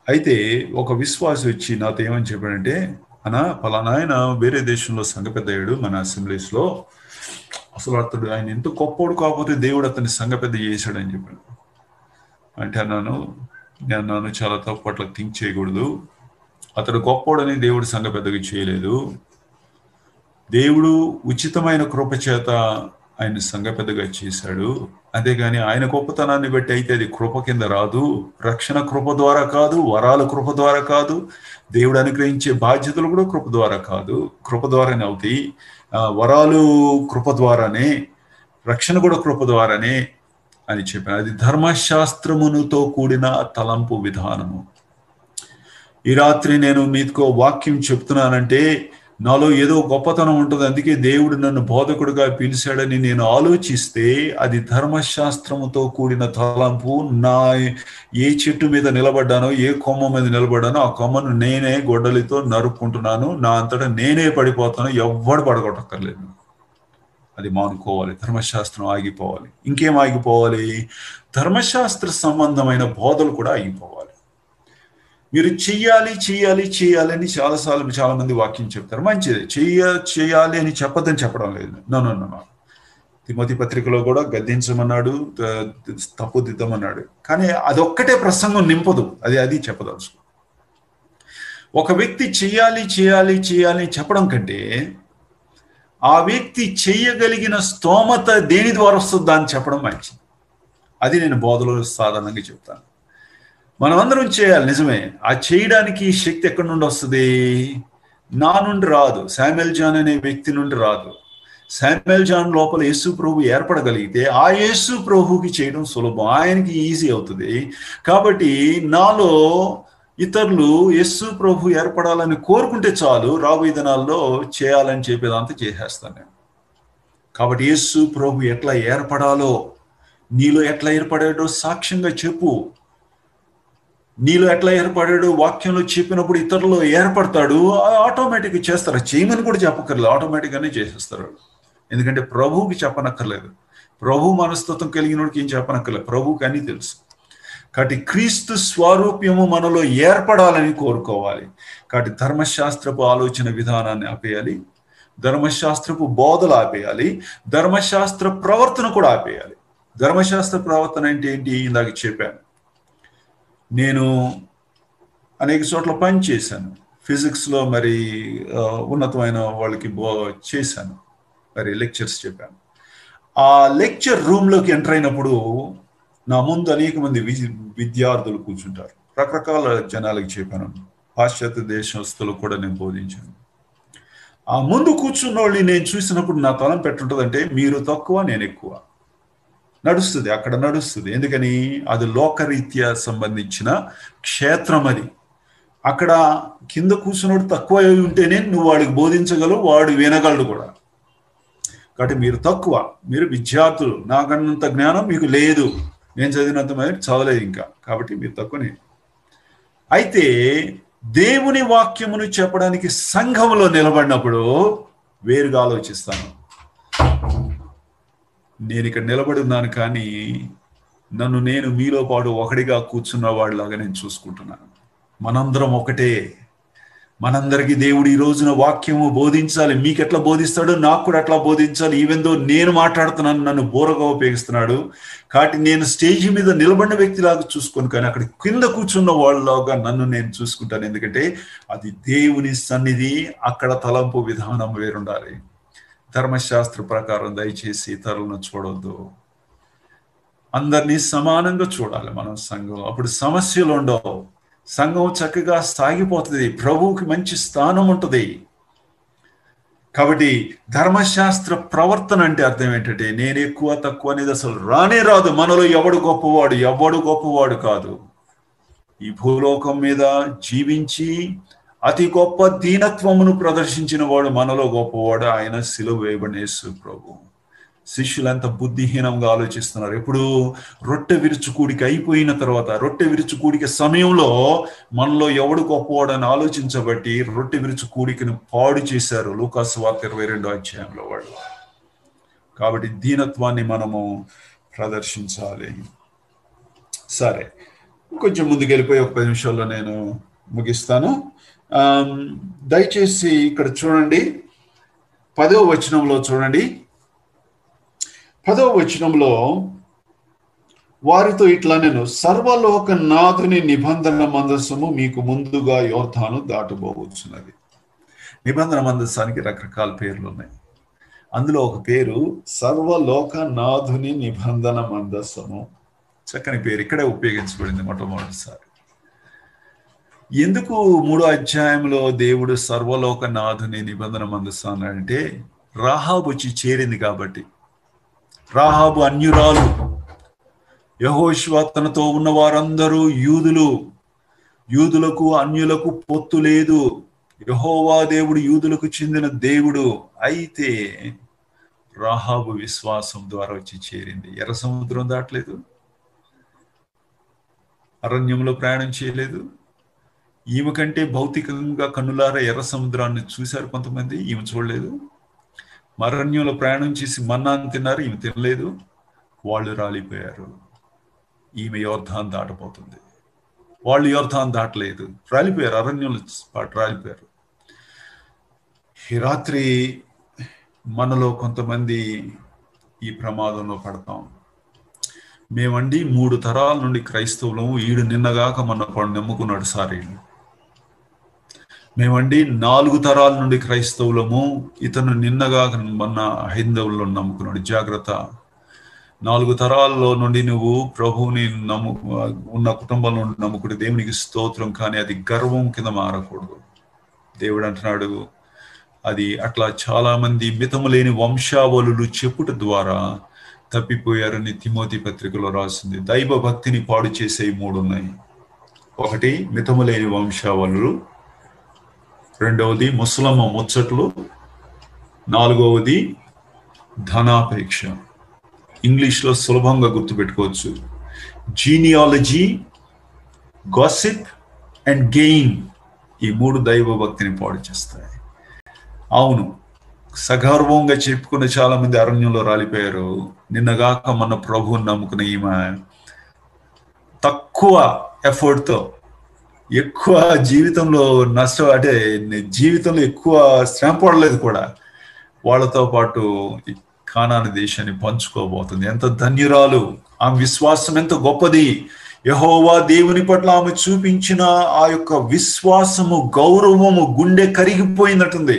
అయితే ఒక విశ్వాసి వచ్చి నాతో ఏమని చెప్పాడంటే, పలానా ఆయన వేరే దేశంలో సంఘ పెద్ద అయ్యాడు మన అసెంబ్లీస్లో, అసలు అతడు ఆయన ఎంత గొప్పోడు కాకపోతే దేవుడు అతన్ని సంఘ పెద్ద చేశాడని చెప్పాను. అంటే నేను చాలా తప్పు, అట్లా థింక్ చేయకూడదు. అతడు గొప్పోడని దేవుడు సంఘ పెద్దగా చేయలేదు. దేవుడు ఉచితమైన కృప చేత ఆయన సంఘ పెద్దగా చేశాడు. అంతేగాని ఆయన గొప్పతనాన్ని బట్టి అయితే అది కృప కింద రాదు. రక్షణ కృప ద్వారా కాదు, వరాలు కృప ద్వారా కాదు, దేవుడు అనుగ్రహించే బాధ్యతలు కూడా కృప ద్వారా కాదు, కృప ద్వారానే అవుతాయి. వరాలు కృప ద్వారానే, రక్షణ కూడా కృప ద్వారానే అని చెప్పాను. అది ధర్మశాస్త్రమునుతో కూడిన తలంపు విధానము. ఈ రాత్రి నేను మీతో వాక్యం చెప్తున్నానంటే నాలో ఏదో గొప్పతనం ఉంటుంది, అందుకే దేవుడు నన్ను బోధకుడిగా పిలిచాడని నేను ఆలోచిస్తే అది ధర్మశాస్త్రముతో కూడిన తలంపు. నా ఏ చెట్టు మీద నిలబడ్డానో, ఏ కొమ్మ మీద నిలబడ్డానో ఆ కొమ్మను నేనే గొడ్డలితో నరుక్కుంటున్నాను, నా అంతటా నేనే పడిపోతాను, ఎవ్వడు పడగొట్టక్కర్లేదు. అది మానుకోవాలి. ధర్మశాస్త్రం ఆగిపోవాలి. ఇంకేం ఆగిపోవాలి? ధర్మశాస్త్ర సంబంధమైన బోధలు కూడా ఆగిపోవాలి. మీరు చెయ్యాలి చెయ్యాలి చెయ్యాలి అని చాలా మంది వాక్యం చెప్తారు. మంచిది, చెయ్యాలి అని చెప్పదని చెప్పడం లేదు. నో. తిమోతి పత్రికలో కూడా గద్దించమన్నాడు, తప్పుదిద్దమన్నాడు. కానీ అదొక్కటే ప్రసంగం నింపదు. అది చెప్పదలుచు. ఒక వ్యక్తి చెయ్యాలి చెయ్యాలి చెయ్యాలి చెప్పడం కంటే ఆ వ్యక్తి చెయ్యగలిగిన స్తోమత దేని ద్వారా వస్తుందో దాన్ని చెప్పడం మంచిది. అది నేను బోధలో సాధారణంగా చెప్తాను. మనమందరం చేయాలి, నిజమే. ఆ చేయడానికి శక్తి ఎక్కడి నుండి వస్తుంది? నా నుండి రాదు, శామ్యుయల్ జాన్ అనే వ్యక్తి నుండి రాదు. శామ్యుయల్ జాన్ లోపల యేసు ప్రభు ఏర్పడగలిగితే ఆ యేసు ప్రభుకి చేయడం సులభం, ఆయనకి ఈజీ అవుతుంది. కాబట్టి నాలో ఇతరులు యేసు ప్రభు ఏర్పడాలని కోరుకుంటే చాలు, రాబోయే దినాల్లో చేయాలని చెప్పేదంతా చేసేస్తాను నేను. కాబట్టి యేసు ప్రభు ఎట్లా ఏర్పడాలో, నీలో ఎట్లా ఏర్పడాడో సాక్ష్యంగా చెప్పు. నీలో ఎట్లా ఏర్పడాడు వాక్యంలో చెప్పినప్పుడు ఇతరులు ఏర్పడతాడు, ఆటోమేటిక్గా చేస్తారు. చేయమని కూడా చెప్పక్కర్లేదు, ఆటోమేటిక్గానే చేసేస్తారు. ఎందుకంటే ప్రభువుకి చెప్పనక్కర్లేదు. ప్రభు మనస్తత్వం కలిగినోడికి ఏం చెప్పనక్కర్లేదు, ప్రభువుకి అన్నీ తెలుసు. కాబట్టి క్రీస్తు స్వరూప్యము మనలో ఏర్పడాలని కోరుకోవాలి. కాబట్టి ధర్మశాస్త్రపు ఆలోచన విధానాన్ని ఆపేయాలి, ధర్మశాస్త్రపు బోధలు ఆపేయాలి, ధర్మశాస్త్ర ప్రవర్తన కూడా ఆపేయాలి. ధర్మశాస్త్ర ప్రవర్తన అంటే ఏంటి? ఇందాక చెప్పాను. నేను అనేక చోట్ల పని చేశాను. ఫిజిక్స్లో మరి ఉన్నతమైన వాళ్ళకి చేశాను, మరి లెక్చర్స్ చెప్పాను. ఆ లెక్చర్ రూమ్లోకి ఎంటర్ అయినప్పుడు నా ముందు అనేక మంది విద్యార్థులు కూర్చుంటారు. రకరకాల జనాలకి చెప్పాను, పాశ్చాత్య దేశస్తులకు కూడా నేను బోధించాను. ఆ ముందు కూర్చున్న వాళ్ళని నేను చూసినప్పుడు నా తలం పెట్టుంటుందంటే మీరు తక్కువ నేను ఎక్కువ. నడుస్తుంది, అక్కడ నడుస్తుంది. ఎందుకని? అది లోకరీత్యా సంబంధించిన క్షేత్రం. అది అక్కడ కింద కూర్చున్నోడు తక్కువ ఉంటేనే నువ్వు వాడికి బోధించగలవు, వాడు వినగలడు కూడా. కాబట్టి మీరు తక్కువ, మీరు విద్యార్థులు, నాకన్నంత జ్ఞానం మీకు లేదు, నేను చదివినంత మంది చదవలేదు ఇంకా, కాబట్టి మీరు తక్కువనే. అయితే దేవుని వాక్యమును చెప్పడానికి సంఘంలో నిలబడినప్పుడు వేరుగా ఆలోచిస్తాను. నేను ఇక్కడ నిలబడి ఉన్నాను, కానీ నన్ను నేను మీలో పాటు ఒకటిగా కూర్చున్న వాడిలాగా నేను చూసుకుంటున్నాను. మనందరం ఒకటే. మనందరికీ దేవుడు ఈ రోజున వాక్యము బోధించాలి. మీకు ఎట్లా బోధిస్తాడో నాకు కూడా అట్లా బోధించాలి. ఈవెన్ దో నేను మాట్లాడుతున్నాను, నన్ను బోరగా ఉపయోగిస్తున్నాడు. కాబట్టి నేను స్టేజ్ మీద నిలబడిన వ్యక్తిలాగా చూసుకొని, కానీ అక్కడ కింద కూర్చున్న వాళ్ళలాగా నన్ను నేను చూసుకుంటాను. ఎందుకంటే అది దేవుని సన్నిధి, అక్కడ తలంపు విధానం వేరుండాలి. ధర్మశాస్త్ర ప్రకారం దయచేసి ఇతరులను చూడొద్దు, అందరినీ సమానంగా చూడాలి మనం సంఘం. అప్పుడు సమస్యలు ఉండవు, సంఘం చక్కగా సాగిపోతుంది, ప్రభువుకి మంచి స్థానం ఉంటుంది. కాబట్టి ధర్మశాస్త్ర ప్రవర్తన అంటే అర్థం ఏంటంటే నేను ఎక్కువ తక్కువ అనేది అసలు రానే రాదు. మనలో ఎవడు గొప్పవాడు కాదు. ఈ భూలోకం మీద జీవించి అతి గొప్ప దీనత్వమును ప్రదర్శించిన వాడు మనలో గొప్పవాడు, ఆయన సిలువ వేయబడిన యేసు ప్రభు. శిష్యులంతా బుద్ధిహీనంగా ఆలోచిస్తున్నారు. ఎప్పుడు రొట్టె విరుచుకూడిక అయిపోయిన తర్వాత, రొట్టె విరుచుకూడిక సమయంలో మనలో ఎవడు గొప్పవాడని ఆలోచించబట్టి రొట్టె విరుచుకూడికను పాడు చేశారు లూకాసు వార్త 22వ అధ్యాయంలో వాళ్ళు. కాబట్టి దీనత్వాన్ని మనము ప్రదర్శించాలి. సరే, కొంచెం ముందుకు వెళ్ళిపోయి ఒక 10 నిమిషాల్లో నేను ముగిస్తాను. దయచేసి ఇక్కడ చూడండి, 10వ వచనంలో చూడండి. 10వ వచనంలో వారితో ఇట్లా, నేను సర్వలోక నాథుని నిబంధన మందసము మీకు ముందుగా యోర్దాను దాటబోవచ్చున్నది. నిబంధన మందసానికి రకరకాల పేర్లు ఉన్నాయి. అందులో ఒక పేరు సర్వలోక నాథుని నిబంధన మందసము. చక్కని పేరు, ఇక్కడే ఉపయోగించబడింది మొట్టమొదటిసారి. ఎందుకు 3వ అధ్యాయంలో దేవుడు సర్వలోక నాథుని నిబంధన మందసం అంటే, రాహాబు వచ్చి చేరింది కాబట్టి. రాహాబు అన్యురాలు, యెహోషువ తనతో ఉన్న వారందరూ యూదులు. యూదులకు అన్యులకు పొత్తు లేదు. యెహోవా దేవుడు యూదులకు చెందిన దేవుడు. అయితే రాహాబు విశ్వాసం ద్వారా వచ్చి చేరింది. ఎర్ర సముద్రం దాటలేదు, అరణ్యంలో ప్రయాణం చేయలేదు. ఈమె కంటే భౌతికంగా కన్నులారా ఎర్ర సముద్రాన్ని చూశారు కొంతమంది, ఈమె చూడలేదు. అరణ్యంలో ప్రయాణం చేసి మన్నాను తిన్నారు, ఈమె తినలేదు. వాళ్ళు రాలిపోయారు. ఈమె యోర్దాను దాటపోతుంది. వాళ్ళు యోర్దాను దాటలేదు, రాలిపోయారు, అరణ్యంలో రాలిపోయారు. ఈ రాత్రి మనలో కొంతమంది ఈ ప్రమాదంలో పడతాం. మేమండి 3 తరాల నుండి క్రైస్తవులము, ఈడు నిన్నగాక మన నమ్ముకున్నాడు సార్. మేమండి 4 తరాల నుండి క్రైస్తవులము, ఇతను నిన్నగాక మన హైందవుల్లో నమ్ముకున్నాడు. జాగ్రత్త. 4 తరాల్లో నుండి నువ్వు ప్రభువుని ఉన్న కుటుంబంలో నమ్ముకుంటే దేవునికి స్తోత్రం, కానీ అది గర్వం కింద మారకూడదు. దేవుడు అంటున్నాడు, అది అట్లా చాలా మంది మితము లేని వంశావళులు చెప్పుట ద్వారా తప్పిపోయారని తిమోతి పత్రికలో రాసింది. దైవ భక్తిని పాడు చేసే 3 ఉన్నాయి. ఒకటి మితము లేని వంశావళులు, రెండవది ముసలమ్మ ముచ్చట్లు, 4వది ధనాపేక్ష. ఇంగ్లీష్లో సులభంగా గుర్తుపెట్టుకోవచ్చు, జీనియాలజీ, గాసిప్ అండ్ గెయిన్. ఈ 3 దైవ భక్తిని పాడు చేస్తాయి. అవును, సగర్వంగా చెప్పుకున్న చాలా మంది అరణ్యంలో రాలిపోయారు. నిన్నగాక మన ప్రభువుని నమ్ముకున్న ఈమె తక్కువ ఎఫర్ట్తో, ఎక్కువ జీవితంలో నష్టం, అంటే జీవితంలో ఎక్కువ శ్రమ పడలేదు కూడా, వాళ్ళతో పాటు కానాను దేశాన్ని పంచుకోబోతుంది. ఎంత ధన్యురాలు! ఆమె విశ్వాసం ఎంత గొప్పది! యెహోవా దేవుని పట్ల ఆమె చూపించిన ఆ యొక్క విశ్వాసము, గౌరవము గుండె కరిగిపోయినట్టుంది.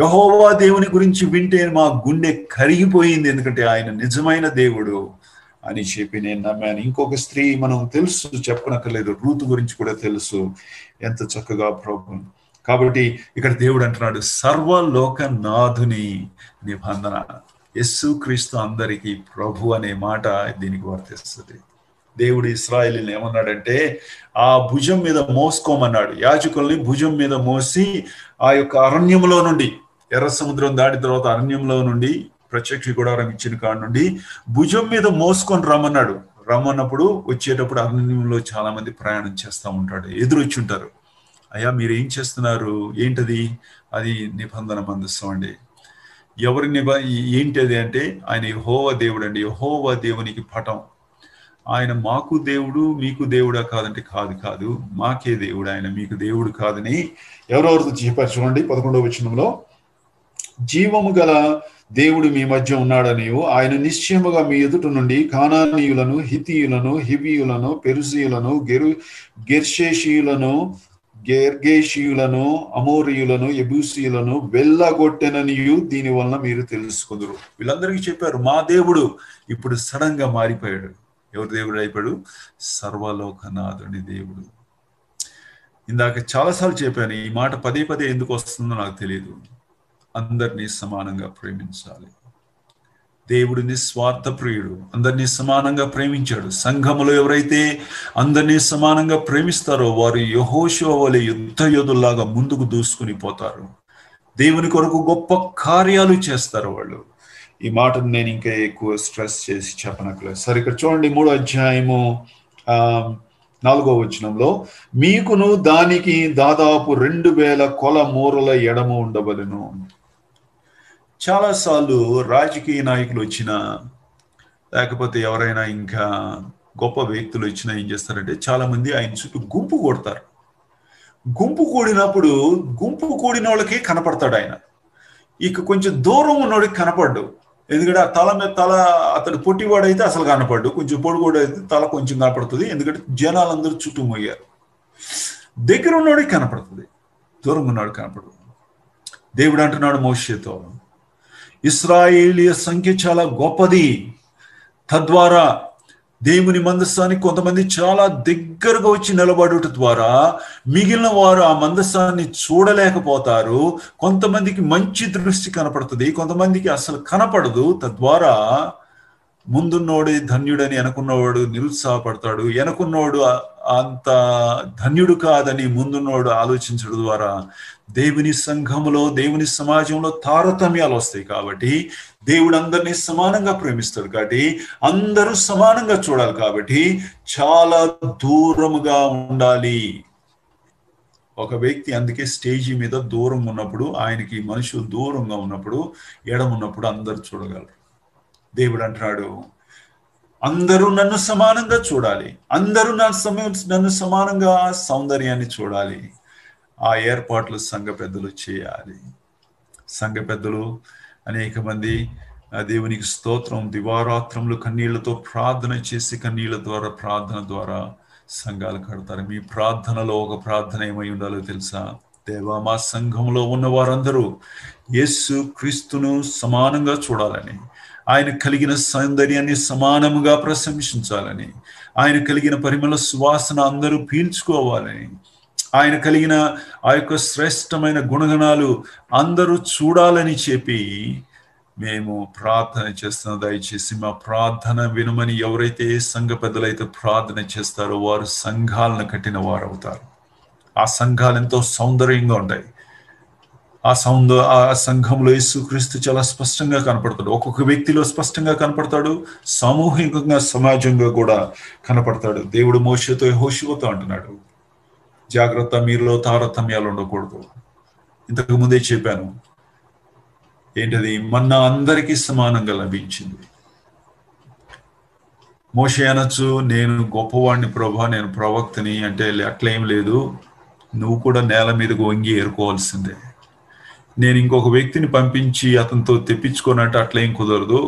యెహోవా దేవుని గురించి వింటే మా గుండె కరిగిపోయింది, ఎందుకంటే ఆయన నిజమైన దేవుడు అని చెప్పి నేను నమ్మాను. ఇంకొక స్త్రీ మనం తెలుసు, చెప్పనక్కర్లేదు, రూతు గురించి కూడా తెలుసు, ఎంత చక్కగా ప్రభు. కాబట్టి ఇక్కడ దేవుడు అంటున్నాడు సర్వలోక నాథుని నిబంధన. యేసుక్రీస్తు అందరికీ ప్రభు అనే మాట దీనికి వర్తిస్తుంది. దేవుడు ఇశ్రాయేలుని ఏమన్నాడంటే, ఆ భుజం మీద మోసుకోమన్నాడు. యాజకుల్ని భుజం మీద మోసి ఆ యొక్క అరణ్యంలో నుండి, ఎర్ర సముద్రం దాటిన తర్వాత అరణ్యంలో నుండి, ప్రత్యక్ష గుడారం ఇచ్చిన కాడ నుండి భుజం మీద మోసుకొని రమ్మన్నాడు. రమ్మన్నప్పుడు వచ్చేటప్పుడు అరణ్యంలో చాలా మంది ప్రయాణం చేస్తూ ఉంటాడు, ఎదురొచ్చి ఉంటారు. అయ్యా మీరు ఏం చేస్తున్నారు, ఏంటది? అది నిబంధన మందసం అండి. ఎవరి ఏంటి అది అంటే, ఆయన యెహోవా దేవుడు అండి. యెహోవా దేవునికి పటం. ఆయన మాకు దేవుడు మీకు దేవుడా కాదంటే కాదు, మాకే దేవుడు ఆయన, మీకు దేవుడు కాదని ఎవరెవరితో చెప్పారు చూడండి. 11వ వచనంలో, జీవము గల దేవుడు మీ మధ్య ఉన్నాడని, ఆయన నిశ్చయముగా మీ ఎదుట నుండి కానానీయులను, హితీయులను, హిబీయులను, పెరుజీయులను, గెర్షేషీయులను, గెర్గేషీయులను, అమోరీయులను, యెబూసీయులను వెళ్ళగొట్టెననియు దీని వలన మీరు తెలుసుకుందరు. వీళ్ళందరికీ చెప్పారు మా దేవుడు ఇప్పుడు సడన్ గా మారిపోయాడు. ఎవరి దేవుడు అయిపోయాడు? సర్వలోకనాథుని దేవుడు. ఇందాక చాలాసార్లు చెప్పాను, ఈ మాట పదే పదే ఎందుకు వస్తుందో నాకు తెలియదు. అందరినీ సమానంగా ప్రేమించాలి. దేవుడు నిస్వార్థ ప్రియుడు, అందరినీ సమానంగా ప్రేమించాడు. సంఘములో ఎవరైతే అందరినీ సమానంగా ప్రేమిస్తారో వారు యెహోషువ వలె యుద్ధ యోధుల్లాగా ముందుకు దూసుకుని పోతారు. దేవుని కొరకు గొప్ప కార్యాలు చేస్తారు వాళ్ళు. ఈ మాటను నేను ఇంకా ఎక్కువ స్ట్రెస్ చేసి చెప్పనట్లేదు. సరే, ఇక్కడ చూడండి 3వ అధ్యాయము 4వ వచనంలో, మీకును దానికి దాదాపు 2000 కొల మూరల ఎడమ ఉండవలెను. చాలాసార్లు రాజకీయ నాయకులు వచ్చినా, లేకపోతే ఎవరైనా ఇంకా గొప్ప వ్యక్తులు వచ్చినా ఏం చేస్తారంటే, చాలా మంది ఆయన చుట్టూ గుంపు కొడతారు. గుంపు కూడినప్పుడు గుంపు కూడిన వాళ్ళకి కనపడతాడు ఆయన. ఇక కొంచెం దూరం ఉన్నోడికి కనపడ్డు. ఎందుకంటే ఆ తల మీద తల, అతడు పొట్టివాడైతే అసలు కనపడ్డు, కొంచెం పొడిగోడైతే తల కొంచెం కనపడుతుంది. ఎందుకంటే జనాలందరూ చుట్టూ మోయారు. దగ్గర ఉన్నోడికి కనపడుతుంది, దూరంగా ఉన్నవాడికి కనపడదు. దేవుడు అంటున్నాడు మోషేతో, ఇశ్రాయేలీయ సంఖ్య చాలా గొప్పది, తద్వారా దేవుని మందసానికి కొంతమంది చాలా దగ్గరగా వచ్చి నిలబడుట ద్వారా మిగిలిన వారు ఆ మందసాన్ని చూడలేకపోతారు. కొంతమందికి మంచి దృష్టి కనపడుతుంది, కొంతమందికి అసలు కనపడదు. తద్వారా ముందున్నోడే ధన్యుడని వెనకున్నవాడు నిరుత్సాహపడతాడు, వెనకున్నోడు అంత ధన్యుడు కాదని ముందున్నోడు ఆలోచించడం ద్వారా దేవుని సంఘములో, దేవుని సమాజంలో తారతమ్యాలు వస్తాయి. కాబట్టి దేవుడు అందరినీ సమానంగా ప్రేమిస్తాడు, కాబట్టి అందరూ సమానంగా చూడాలి. కాబట్టి చాలా దూరముగా ఉండాలి ఒక వ్యక్తి. అందుకే స్టేజీ మీద దూరంగా ఉన్నప్పుడు, ఆయనకి మనుషులు దూరంగా ఉన్నప్పుడు, ఎడమున్నప్పుడు అందరూ చూడగలరు. దేవుడు అంటున్నాడు, అందరూ నన్ను సమానంగా చూడాలి, అందరూ నన్ను సమానంగా సౌందర్యాన్ని చూడాలి. ఆ ఏర్పాట్లు సంఘ పెద్దలు చేయాలి. సంఘ పెద్దలు అనేక మంది దేవునికి స్తోత్రం, దివారాత్రములు కన్నీళ్లతో ప్రార్థన చేసి, కన్నీళ్ల ద్వారా, ప్రార్థన ద్వారా సంఘాలు కడతారు. మీ ప్రార్థనలో ఒక ప్రార్థన ఏమై ఉండాలో తెలుసా? దేవా, మా సంఘంలో ఉన్న వారందరూ యేసు క్రీస్తును సమానంగా చూడాలని, ఆయన కలిగిన సౌందర్యాన్ని సమానముగా ప్రశంసించాలని, ఆయన కలిగిన పరిమళ సువాసన అందరూ పీల్చుకోవాలని, ఆయన కలిగిన ఆ యొక్క శ్రేష్టమైన గుణగణాలు అందరూ చూడాలని చెప్పి మేము ప్రార్థన చేస్తున్నాం. దయచేసి మా ప్రార్థన వినమని ఎవరైతే సంఘ పెద్దలైతే ప్రార్థన చేస్తారో వారు సంఘాలను కట్టిన వారు అవుతారు. ఆ సంఘాలు ఎంతో సౌందర్యంగా ఉంటాయి. ఆ సంఘంలో యేసుక్రీస్తు చాలా స్పష్టంగా కనపడతాడు. ఒక్కొక్క వ్యక్తిలో స్పష్టంగా కనపడతాడు, సామూహికంగా సమాజంగా కూడా కనపడతాడు. దేవుడు మోషేతో, యెహోషువతో అంటున్నాడు, జాగ్రత్త, మీరులో తారతమ్యాలు ఉండకూడదు. ఇంతకు ముందే చెప్పాను, ఏంటది? మన్నా అందరికీ సమానంగా లభించింది. మోషే అనొచ్చు, నేను గొప్పవాడిని ప్రభా, నేను ప్రవక్తని అంటే, అట్లేం లేదు, నువ్వు కూడా నేల మీదకు వంగి ఏరుకోవాల్సిందే. నేను ఇంకొక వ్యక్తిని పంపించి అతనితో తెప్పించుకోనంటే అట్లేం కుదరదు,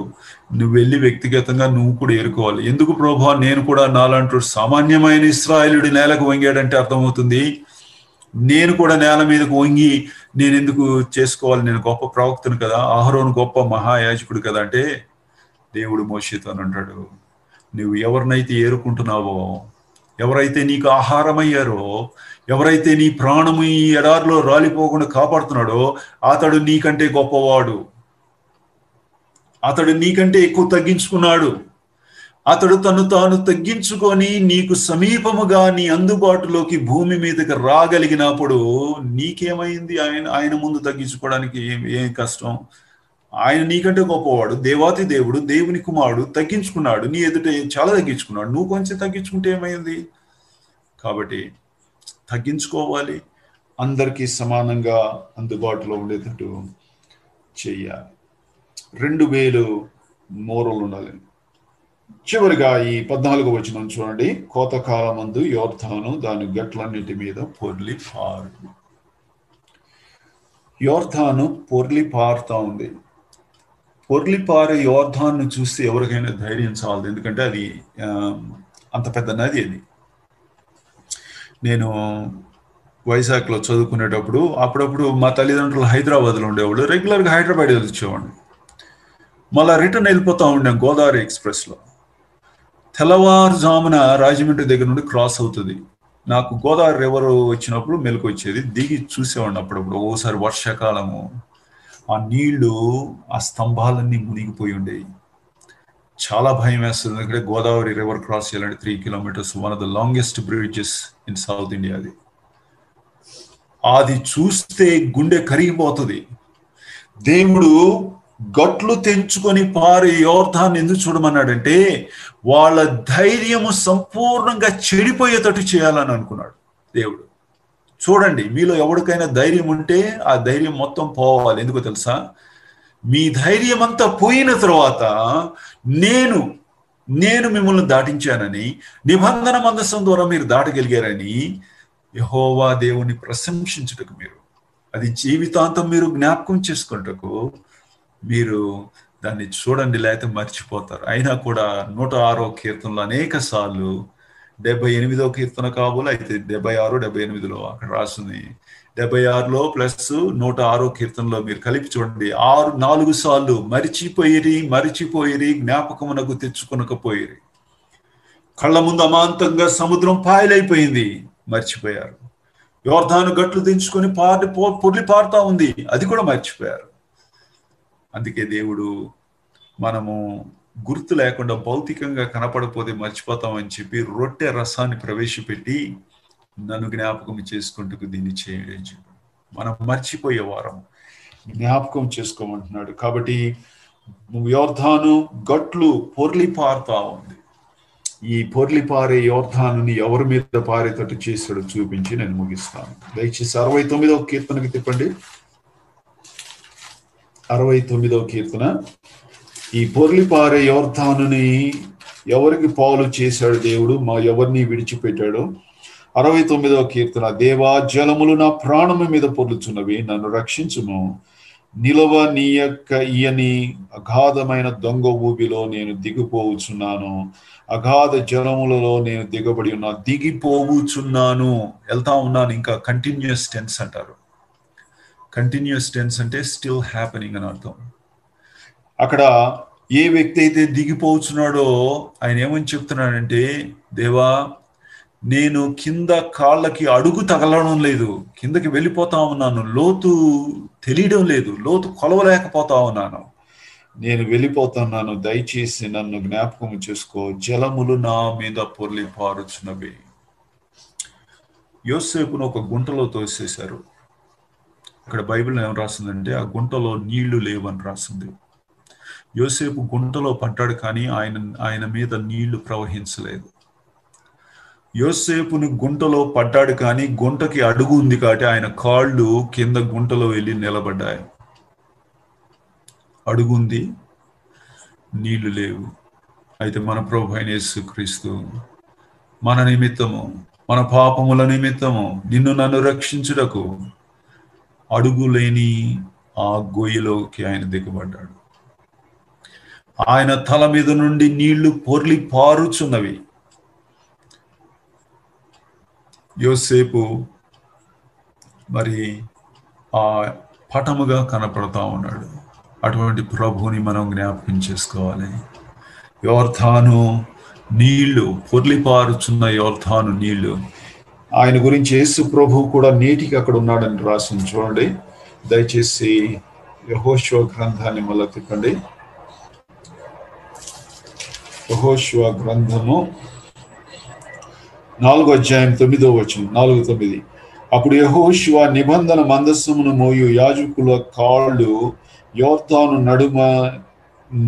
నువ్వు వెళ్ళి వ్యక్తిగతంగా నువ్వు కూడా ఏరుకోవాలి. ఎందుకు ప్రభా? నేను కూడా నాలంటూ సామాన్యమైన ఇశ్రాయేలుడి నేలకు వంగాడంటే అర్థమవుతుంది, నేను కూడా నేల మీదకు వంగి నేను ఎందుకు చేసుకోవాలి? నేను గొప్ప ప్రవక్తను కదా, అహరోను గొప్ప మహాయాజకుడు కదా. అంటే దేవుడు మోషేతో అంటాడు, నువ్వు ఎవరినైతే ఏరుకుంటున్నావో, ఎవరైతే నీకు ఆహారమయ్యారో, ఎవరైతే నీ ప్రాణము ఈ ఎడారిలో రాలిపోకుండా కాపాడుతున్నాడో అతడు నీకంటే గొప్పవాడు, అతడు నీకంటే ఎక్కువ తగ్గించుకున్నాడు. అతడు తను తాను తగ్గించుకొని నీకు సమీపముగా నీ అందుబాటులోకి భూమి మీదకి రాగలిగినప్పుడు నీకేమైంది? ఆయన ముందు తగ్గించుకోవడానికి ఏం కష్టం? ఆయన నీకంటే గొప్పవాడు, దేవాతి దేవుడు, దేవుని కుమారుడు, తగ్గించుకున్నాడు. నీ ఎదుట చాలా తగ్గించుకున్నాడు, నువ్వు కొంచెం తగ్గించుకుంటే ఏమైంది? కాబట్టి తగ్గించుకోవాలి, అందరికీ సమానంగా అందుబాటులో ఉండేటట్టు చెయ్యాలి. 2000 మోరలు ఉండాలి. చివరిగా ఈ 14వ వచనం చూడండి. కోతకాలమందు యోర్దాను దాని గట్లన్నిటి మీద పొర్లి పారు. యోర్దాను పొర్లి పారుతా ఉంది. పొర్లి పారే యోర్దాను చూస్తే ఎవరికైనా ధైర్యం చాలదు, ఎందుకంటే అది అంత పెద్ద నది. అది నేను వైజాగ్లో చదువుకునేటప్పుడు అప్పుడప్పుడు మా తల్లిదండ్రులు హైదరాబాద్లో ఉండేవాళ్ళు, రెగ్యులర్గా హైదరాబాద్ వచ్చేవాడిని. మళ్ళీ రిటర్న్ వెళ్ళిపోతూ ఉండాం గోదావరి ఎక్స్ప్రెస్లో. తెల్లవారుజామున రాజమండ్రి దగ్గర నుండి క్రాస్ అవుతుంది. నాకు గోదావరి రివర్ వచ్చినప్పుడు మెలకు వచ్చేది, దిగి చూసేవాడిని అప్పుడప్పుడు. ఓసారి వర్షాకాలము ఆ నీళ్లు ఆ స్తంభాలన్నీ మునిగిపోయి ఉండేవి. చాలా భయం వేస్తుంది, ఎందుకంటే గోదావరి రివర్ క్రాస్ చేయాలంటే 3 kilometres, one of the longest bridges in south India. అది చూస్తే గుండె కరిగిపోతుంది. దేవుడు గట్లు తెంచుకొని పారే యోర్దాన్ని ఎందుకు చూడమన్నాడంటే వాళ్ళ ధైర్యము సంపూర్ణంగా చెడిపోయేటట్టు చేయాలని అనుకున్నాడు దేవుడు. చూడండి, మీలో ఎవరికైనా ధైర్యం ఉంటే ఆ ధైర్యం మొత్తం పోవాలి. ఎందుకో తెలుసా? మీ ధైర్యం అంతా పోయిన తర్వాత నేను మిమ్మల్ని దాటించానని, నిబంధన మందసం ద్వారా మీరు దాటగలిగారని యెహోవా దేవుని ప్రశంసించుటకు మీరు, అది జీవితాంతం మీరు జ్ఞాపకం చేసుకుంటకు మీరు దాన్ని చూడండి, లేకపోతే మర్చిపోతారు. అయినా కూడా 106వ కీర్తనలో అనేక సార్లు, 78వ కీర్తన కాబోలు అయితే 76, 78లో అక్కడ రాస్తుంది. 76లో ప్లస్ 106వ కీర్తనలో మీరు కలిపి చూడండి, 4 సార్లు మరిచిపోయిరి జ్ఞాపకమునకు తెచ్చుకొనకపోయిరి. కళ్ళ ముందు అమాంతంగా సముద్రం పాయలైపోయింది, మర్చిపోయారు. యోర్దాను గట్లు దించుకొని పొర్లి పారుతా ఉంది, అది కూడా మర్చిపోయారు. అందుకే దేవుడు మనము గుర్తు లేకుండా భౌతికంగా కనపడపోతే మర్చిపోతామని చెప్పి రొట్టె రసాన్ని ప్రవేశపెట్టి నన్ను జ్ఞాపకం చేసుకుంటూ దీన్ని చేయడం చెప్పి మనం మర్చిపోయే వారం జ్ఞాపకం చేసుకోమంటున్నాడు. కాబట్టి యోర్దాను గట్లు పొర్లి పారుతా ఉంది. ఈ పొర్లి పారే యోర్దానుని ఎవరి మీద పారేటట్టు చేశాడో చూపించి నేను ముగిస్తాను. దయచేసి 69వ కీర్తనకి తిప్పండి. 69వ కీర్తన. ఈ పొర్లి పారే యోర్దానుని ఎవరికి పాలు చేశాడు దేవుడు, ఎవరిని విడిచిపెట్టాడు. 69వ కీర్తన. దేవా, జలములు నా ప్రాణము మీద పొర్లుచున్నవి, నన్ను రక్షించుము. నిలవ నీయక్క ఇయని అగాధమైన దొంగ ఊబిలో నేను దిగిపోవచ్చున్నాను. అగాధ జలములలో నేను దిగిపోవచ్చున్నాను. వెళ్తా ఉన్నాను. ఇంకా కంటిన్యూస్ టెన్స్ అంటారు. కంటిన్యూస్ టెన్స్ అంటే స్టిల్ హ్యాపెనింగ్ అని అర్థం. అక్కడ ఏ వ్యక్తి అయితే దిగిపోవచ్చున్నాడో ఆయన ఏమని చెప్తున్నాడంటే, దేవా, నేను కింద కాళ్ళకి అడుగు తగలడం లేదు, కిందకి వెళ్ళిపోతా ఉన్నాను, లోతు తెలియడం లేదు, లోతు కొలవలేకపోతా ఉన్నాను, నేను వెళ్ళిపోతున్నాను, దయచేసి నన్ను జ్ఞాపకం చేసుకో. జలములు నా మీద పొర్లి పారుచున్నవి. యోసేపును ఒక గుంటలో తోసేశారు. ఇక్కడ బైబిల్ ఏం రాసిందంటే ఆ గుంటలో నీళ్లు లేవని రాసింది. యోసేపు గుంటలో పడ్డాడు, కానీ ఆయన మీద నీళ్లు ప్రవహించలేదు. యోసేపుని గుంటలో పడ్డాడు, కానీ గుంటకి అడుగు ఉంది కాబట్టి ఆయన కాళ్ళు కింద గుంటలో వెళ్ళి నిలబడ్డాయి. అడుగుంది, నీళ్లు లేవు. అయితే మన ప్రభు అయిన యేసుక్రీస్తు మన నిమిత్తము, మన పాపముల నిమిత్తము, నిన్ను నన్ను రక్షించుటకు అడుగు లేని ఆ గొయ్యిలోకి ఆయన దిగబడ్డాడు. ఆయన తల మీద నుండి నీళ్లు పొర్లి పారుచున్నవి. యోసేపు మరి ఆ పటముగా కనపడతా ఉన్నాడు. అటువంటి ప్రభువుని మనం జ్ఞాపకం చేసుకోవాలి. యోర్దాను నీళ్లు, పొర్లి పారుచున్న యోర్దాను నీళ్లు. ఆయన గురించి యేసు ప్రభు కూడా నేటికి అక్కడ ఉన్నాడని రాసింది. చూడండి, దయచేసి యెహోషువ గ్రంథాన్ని మళ్ళీ తిప్పండి. యెహోషువ గ్రంథము 4వ అధ్యాయం 9వ వచనం, 4:9. అప్పుడు యెహోషువ నిబంధన మందస్సమును మోయు యాజకుల కాళ్ళు యోర్దాను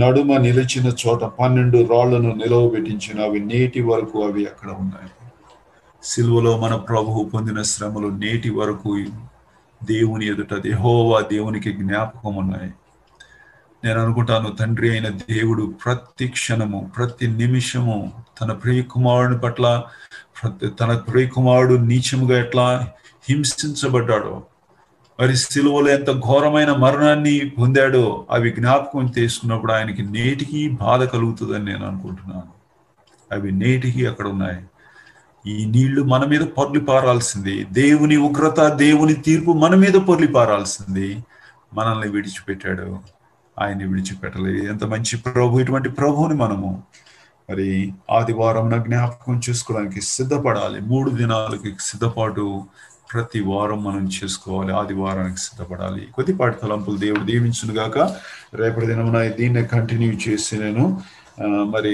నడుమ నిలిచిన చోట 12 రాళ్లను నిలవబెట్టించిన, అవి నేటి వరకు అవి అక్కడ ఉన్నాయి. సిలువలో మన ప్రభువు పొందిన శ్రమలు నేటి వరకు దేవుని ఎదుట, యెహోవా దేవునికి జ్ఞాపకం ఉన్నాయి. నేను అనుకుంటాను, తండ్రి అయిన దేవుడు ప్రతి క్షణము, ప్రతి నిమిషము తన ప్రియకుమారుని పట్ల, తన ప్రియకుమారుడు నీచముగా ఎట్లా హింసించబడ్డాడో, మరి సిలువలో ఎంత ఘోరమైన మరణాన్ని పొందాడో అవి జ్ఞాపకం చేసుకున్నప్పుడు ఆయనకి నేటికి బాధ కలుగుతుందని నేను అనుకుంటున్నాను. అవి నేటికి అక్కడ ఉన్నాయి. ఈ నీళ్లు మన మీద పొర్లి పారాల్సింది. దేవుని ఉగ్రత, దేవుని తీర్పు మన మీద పొర్లి పారాల్సింది. మనల్ని విడిచిపెట్టాడు, ఆయన్ని విడిచిపెట్టలేదు. ఎంత మంచి ప్రభు! ఇటువంటి ప్రభువుని మనము మరి ఆదివారం జ్ఞాపకం చేసుకోవడానికి సిద్ధపడాలి. 3 దినాలకి సిద్ధపాటు ప్రతి వారం మనం చేసుకోవాలి. ఆదివారానికి సిద్ధపడాలి. కొద్దిపాటి తలంపులు దేవుడు దీవించును గాక. రేపటి దినమున దీన్నే కంటిన్యూ చేసి నేను మరి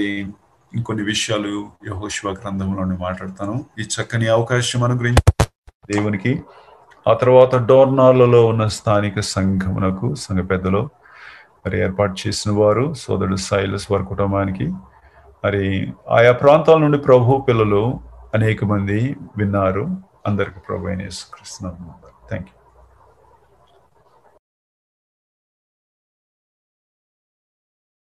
ఇంకొన్ని విషయాలు యెహోషువ గ్రంథంలోనే మాట్లాడతాను. ఈ చక్కని అవకాశం అనుగ్రహించి దేవునికి, ఆ తర్వాత డోర్నాలలో ఉన్న స్థానిక సంఘమునకు, సంఘ పెద్దలు మరి ఏర్పాటు చేసిన వారు, సోదరుడు సైలస్ వారి కుటుంబానికి, మరి ఆయా ప్రాంతాల నుండి ప్రభు పిల్లలు అనేక మంది విన్నారు. అందరికి ప్రభు అయిన యేసుక్రీస్తు నామమున థాంక్యూ.